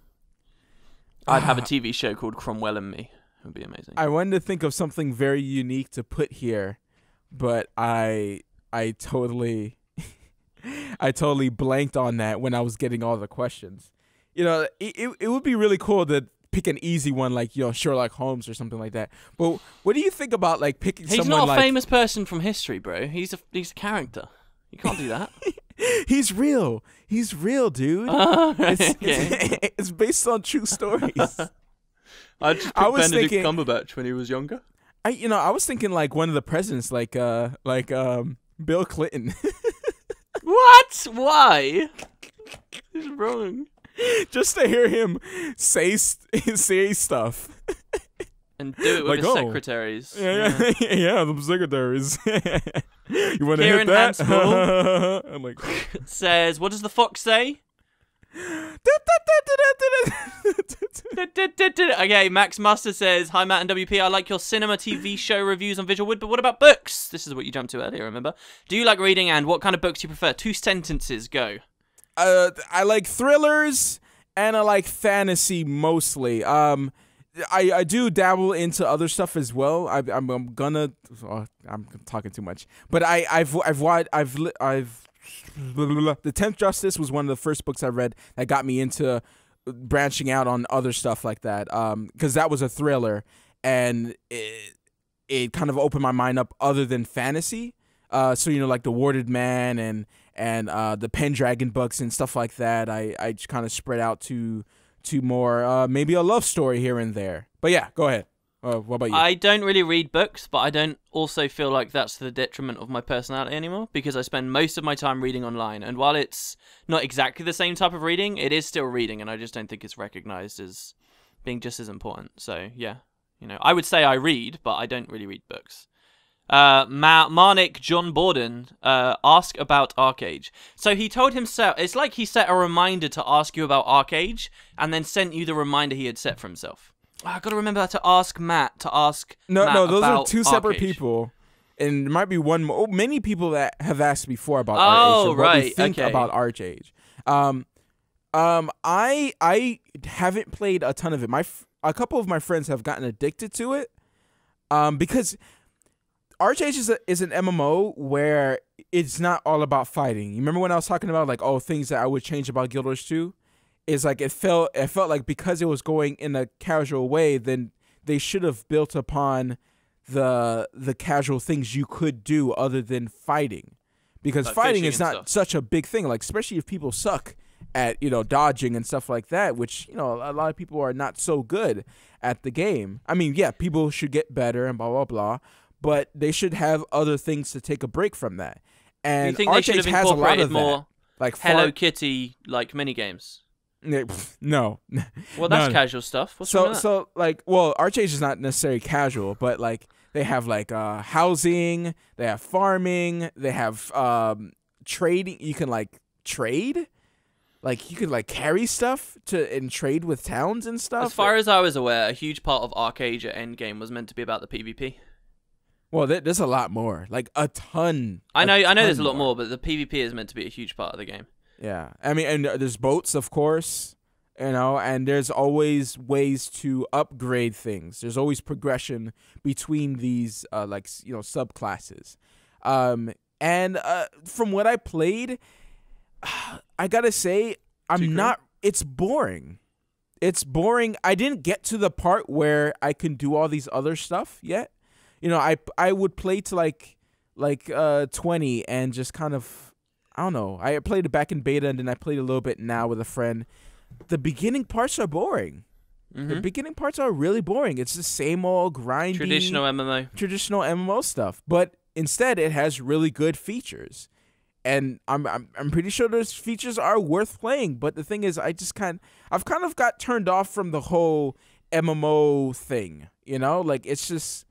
I'd have a TV show called Cromwell and Me. It would be amazing. I wanted to think of something very unique to put here, but I totally blanked on that when I was getting all the questions. It would be really cool to pick an easy one like Sherlock Holmes or something like that. But what do you think about like picking someone like... He's not a famous person from history, bro. He's a character. You can't do that. He's real, dude. It's based on true stories. I just picked Benedict Cumberbatch when he was younger. I was thinking like one of the presidents, like Bill Clinton. What? Why? He's wrong. Just to hear him say stuff. And do it with his secretaries. Yeah, the secretaries. You want to hit that? I'm like, says, what does the fox say? Okay, Max Mustard says, hi Matt and WP, I like your cinema TV show reviews on VisualWood, but what about books? This is what you jumped to earlier, remember? Do you like reading, and what kind of books do you prefer? 2 sentences, go. I like thrillers and I like fantasy mostly. I do dabble into other stuff as well. I'm talking too much, but I've The 10th Justice was one of the first books I read that got me into branching out on other stuff like that. Because that was a thriller, and it kind of opened my mind up other than fantasy. So like the Warded Man and the Pendragon books and stuff like that. I just kind of spread out to more maybe a love story here and there. But yeah, go ahead. What about you? I don't really read books, but I don't also feel like that's to the detriment of my personality anymore, because I spend most of my time reading online. And while it's not exactly the same type of reading, it is still reading, and I just don't think it's recognized as being just as important. So, yeah. I would say I read, but I don't really read books. Marnik John Borden ask about Arcade. So he told himself, it's like he set a reminder to ask you about Arcade, and then sent you the reminder he had set for himself. I gotta remember to ask Matt No, those are two separate Arcade. people, and there might be one more. Many people that have asked before about Oh, Arcade, right, what we think okay. about Arcade. I haven't played a ton of it. A couple of my friends have gotten addicted to it, because Arcade is an MMO where it's not all about fighting. You remember when I was talking about like things that I would change about Guild Wars 2? Is like it felt like because it was going in a casual way, then they should have built upon the casual things you could do other than fighting, because like fighting is not stuff. such a big thing. Like especially if people suck at dodging and stuff like that, which a lot of people are not so good at the game. I mean, yeah, people should get better and blah blah blah, but they should have other things to take a break from that. And you think they should have has a lot incorporated of more that. Like Hello Kitty like minigames? No. Well, that's casual stuff. What's wrong with that? So like, well, Arcade is not necessarily casual, but like they have like housing, they have farming, they have trading. You can like trade, like you can like carry stuff and trade with towns and stuff. As far as I was aware, a huge part of Arcade at Endgame was meant to be about the PvP. Well, there's a lot more, like a ton. I know there's a lot more, but the PvP is meant to be a huge part of the game. Yeah, I mean, and there's boats, of course, and there's always ways to upgrade things. There's always progression between these, subclasses. And from what I played, I gotta say, it's boring. It's boring. I didn't get to the part where I can do all these other stuff yet. I would play to like 20 and just kind of, I don't know. I played it back in beta, and then I played a little bit now with a friend. The beginning parts are boring. Mm-hmm. The beginning parts are really boring. It's the same old grindy Traditional MMO stuff. But instead, it has really good features, and I'm pretty sure those features are worth playing. But the thing is, I've kind of got turned off from the whole MMO thing. Like it's just.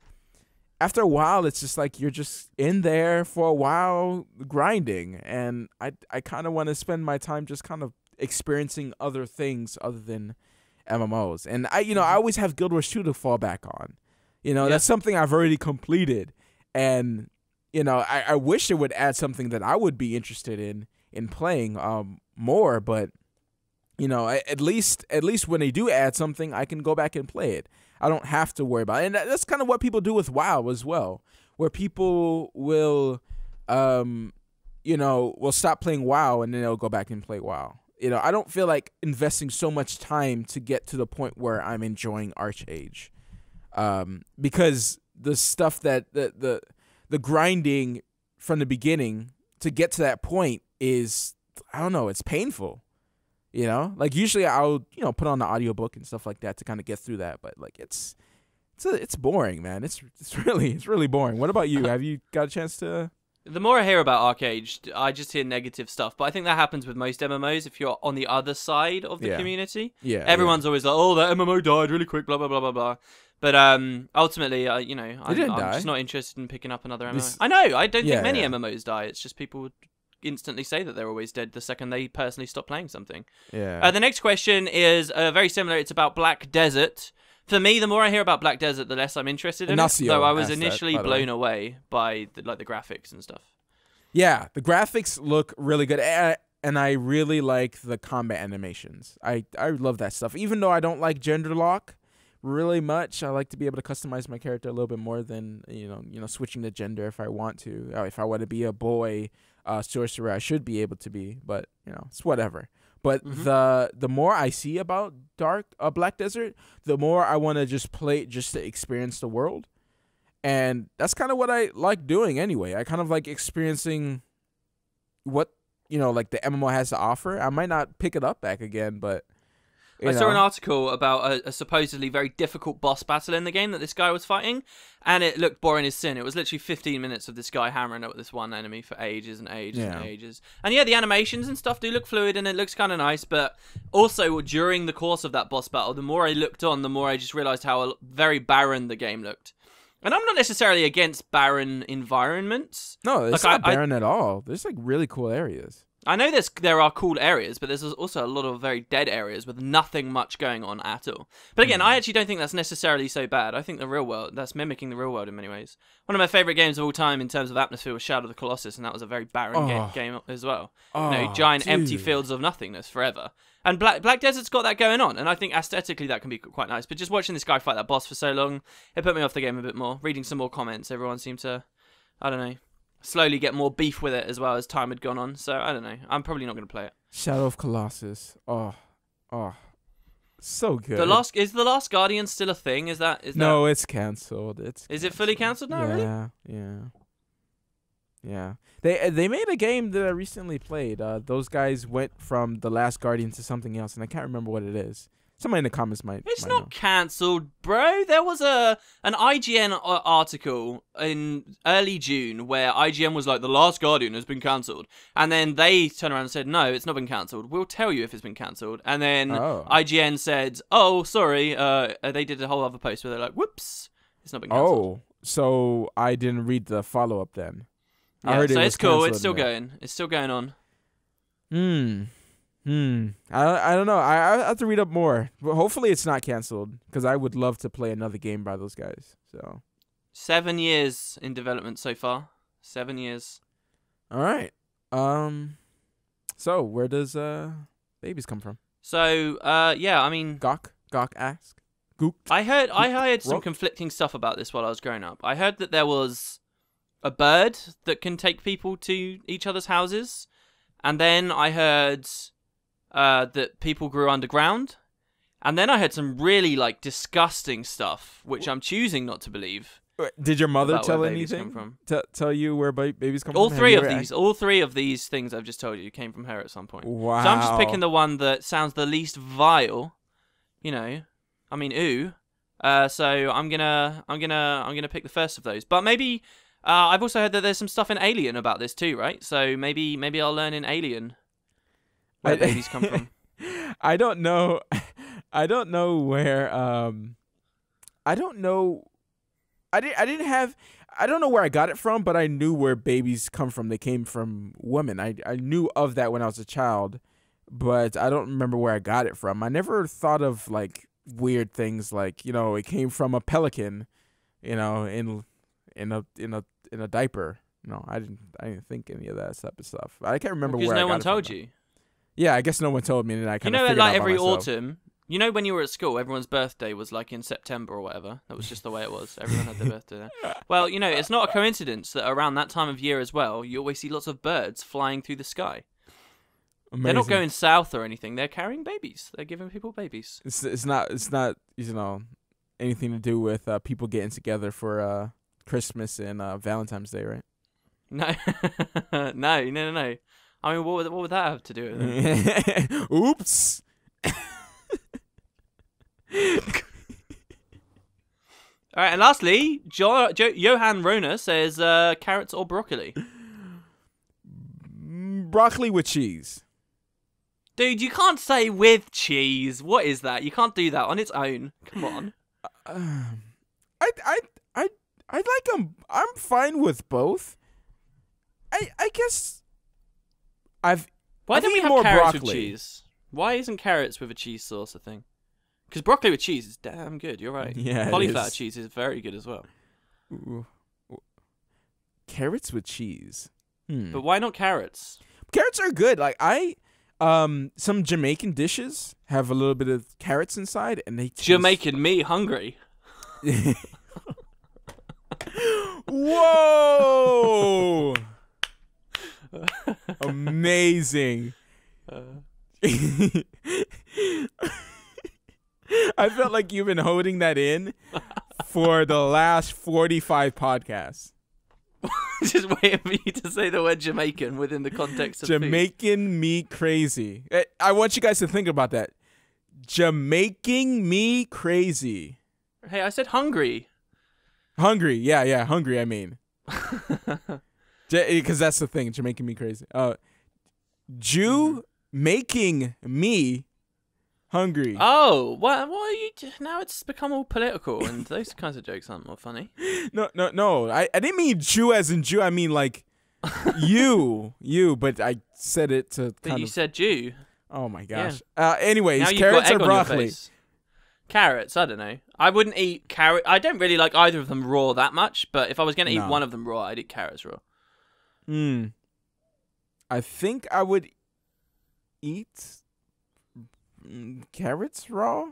After a while, it's just like you're just in there for a while grinding, and I kind of want to spend my time just kind of experiencing other things other than MMOs. And I always have Guild Wars 2 to fall back on. That's something I've already completed, and I wish it would add something that I would be interested in playing more. But at least when they do add something, I can go back and play it. I don't have to worry about it. And that's kind of what people do with WoW as well, where people will, will stop playing WoW and then they'll go back and play WoW. I don't feel like investing so much time to get to the point where I'm enjoying Arcade, because the stuff that the grinding from the beginning to get to that point is, I don't know, it's painful. Like usually I'll, put on the audiobook and stuff like that to kind of get through that. But like it's boring, man. It's really boring. What about you? Have you got a chance to? The more I hear about Arcade, I just hear negative stuff. But I think that happens with most MMOs if you're on the other side of the community. Yeah. Everyone's always like, oh, that MMO died really quick, blah, blah, blah, blah, blah. But ultimately, I'm just not interested in picking up another MMO. I know. I don't think many MMOs die. It's just people would instantly say that they're always dead the second they personally stop playing something. Yeah. The next question is very similar. It's about Black Desert. For me, the more I hear about Black Desert, the less I'm interested in it. Though I was initially blown away by the graphics and stuff. Yeah, the graphics look really good, and I really like the combat animations. I love that stuff. Even though I don't like gender lock really much, I like to be able to customize my character a little bit more than switching the gender if I want to. If I want to be a boy sorcerer, I should be able to be, but it's whatever. But the more I see about Black Desert, the more I want to just play it just to experience the world. And that's kind of what I like doing anyway. I kind of like experiencing what, like the MMO has to offer. I might not pick it up back again, but I saw an article about a supposedly very difficult boss battle in the game that this guy was fighting, and it looked boring as sin. It was literally 15 minutes of this guy hammering at this one enemy for ages and ages and ages. And yeah, the animations and stuff do look fluid, and it looks kind of nice, but also during the course of that boss battle, the more I looked on, the more I just realised how very barren the game looked. And I'm not necessarily against barren environments. No, it's not barren at all. There's like really cool areas. I know there are cool areas, but there's also a lot of very dead areas with nothing much going on at all. But again, I actually don't think that's necessarily so bad. I think the real world, that's mimicking the real world in many ways. One of my favourite games of all time in terms of atmosphere was Shadow of the Colossus, and that was a very barren game as well. Giant empty fields of nothingness forever. And Black Desert's got that going on, and I think aesthetically that can be quite nice. But just watching this guy fight that boss for so long, it put me off the game a bit more. Reading some more comments, everyone seemed to, I don't know, slowly get more beef with it as well as time had gone on. So I don't know. I'm probably not going to play it. Shadow of Colossus. Oh, so good. Is the Last Guardian still a thing? Is that No, it's cancelled. Is it fully cancelled now? Yeah. They made a game that I recently played. Those guys went from The Last Guardian to something else, and I can't remember what it is. Somebody in the comments might. It's not cancelled, bro. There was an IGN article in early June where IGN was like, The Last Guardian has been cancelled. And then they turned around and said, no, it's not been cancelled. We'll tell you if it's been cancelled. And then IGN said, oh, sorry. They did a whole other post where they're like, whoops, it's not been cancelled. Oh, so I didn't read the follow-up then. Yeah, I heard so it's cool. It's still going. It's still going on. I don't know. I have to read up more. But hopefully it's not canceled, because I would love to play another game by those guys. So 7 years in development so far. 7 years. All right. So where does babies come from? So yeah, I mean, Gawk ask. Gook. I heard some conflicting stuff about this while I was growing up. I heard that there was a bird that can take people to each other's houses. And then I heard that people grew underground. And then I heard some really disgusting stuff, which I'm choosing not to believe. Did your mother tell anything? Tell you where babies come from? All three of these things I've just told you came from her at some point. Wow. So I'm just picking the one that sounds the least vile. You know, I mean, ooh. So I'm gonna pick the first of those. But maybe I've also heard that there's some stuff in Alien about this too, right? So maybe I'll learn in Alien where babies come from. I don't know. I don't know where. I don't know. I don't know where I got it from, but I knew where babies come from. They came from women. I knew of that when I was a child, but I don't remember where I got it from. I never thought of weird things it came from a pelican, in a diaper. No, I didn't think any of that type of stuff. I can't remember where I got it from. Because no one told you. Yeah, I guess no one told me, and I kind of figured out every by myself. autumn. You know, when you were at school, everyone's birthday was in September or whatever. That was just the way it was. Everyone had their birthday there. Well, it's not a coincidence that around that time of year as well, you always see lots of birds flying through the sky. Amazing. They're not going south or anything. They're carrying babies. They're giving people babies. It's not anything to do with people getting together for Christmas and Valentine's Day, right? No, no. I mean, what would that have to do with it? Oops. All right, and lastly, Johan Rona says carrots or broccoli. Broccoli with cheese. Dude, you can't say with cheese. What is that? You can't do that on its own. Come on. I like them. I'm fine with both. I guess Why don't we have carrots with cheese? Why isn't carrots with a cheese sauce a thing? Because broccoli with cheese is damn good. You're right. Yeah, cauliflower cheese is very good as well. Ooh. Carrots with cheese. But why not carrots? Carrots are good. Some Jamaican dishes have a little bit of carrots inside, and they taste... Jamaican me hungry. Whoa! Amazing. I felt like you've been holding that in for the last 45 podcasts. Just waiting for you to say the word Jamaican within the context of Jamaican food. Me crazy. I want you guys to think about that. Jamaiking me crazy. Hey, I said hungry. Hungry. Yeah, hungry, I mean. Because that's the thing, Jamaican me crazy. Jew making me hungry. Oh, what are you? Now it's become all political, and those kinds of jokes aren't more funny. No. I didn't mean Jew as in Jew. I mean like you, but I said it to But you said Jew. Oh my gosh. Anyways, now you've carrots got egg or on your broccoli? face. Carrots, I don't know. I wouldn't eat carrot. I don't really like either of them raw that much, but if I was going to eat one of them raw, I'd eat carrots raw. I think I would eat carrots raw.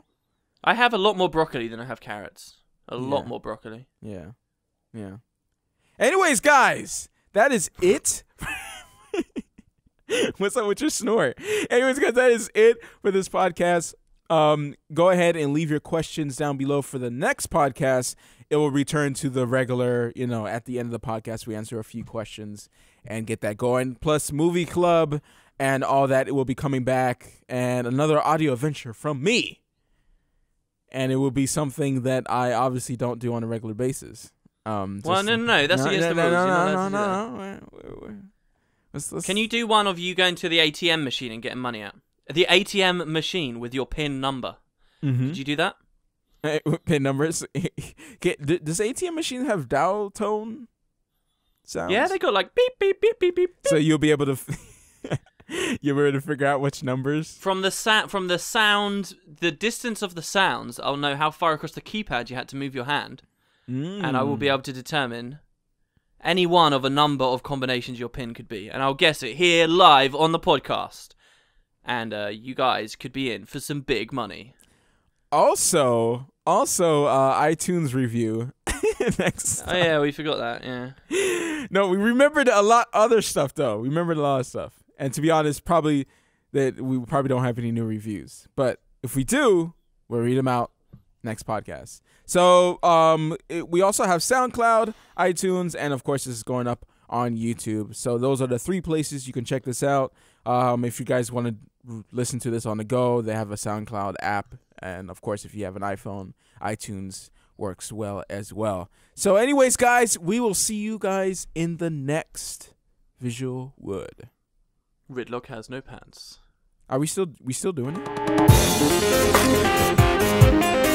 I have a lot more broccoli than I have carrots. A lot more broccoli. Yeah. Anyways, guys, that is it. What's up with your snort? Anyways, guys, that is it for this podcast. Go ahead and leave your questions down below for the next podcast. It will return to the regular, at the end of the podcast, we answer a few questions and get that going. Plus movie club and all that. It will be coming back, and another audio adventure from me. And it will be something that I obviously don't do on a regular basis. No. That's against the rules. No. Can you do one of you going to the ATM machine and getting money out? The ATM machine with your PIN number. Mm-hmm. Could you do that? PIN numbers? Does ATM machine have dial tone sounds? Yeah, they got like beep, beep, beep, beep, beep. So you'll be able to... You'll be able to figure out which numbers? From the sound, the distance of the sounds, I'll know how far across the keypad you had to move your hand. And I will be able to determine any one of a number of combinations your PIN could be. And I'll guess it here live on the podcast. And you guys could be in for some big money. Also, iTunes review next time. Oh yeah, we forgot that. Yeah. No, we remembered a lot other stuff though. We remembered a lot of stuff. And to be honest, probably we probably don't have any new reviews. But if we do, we'll read them out next podcast. So we also have SoundCloud, iTunes, and of course this is going up on YouTube. So those are the 3 places you can check this out. If you guys want to listen to this on the go, they have a SoundCloud app. And of course, if you have an iPhone, iTunes works well as well. So anyways, guys, we will see you guys in the next VisualWood. Ridlock has no pants. Are we still doing it?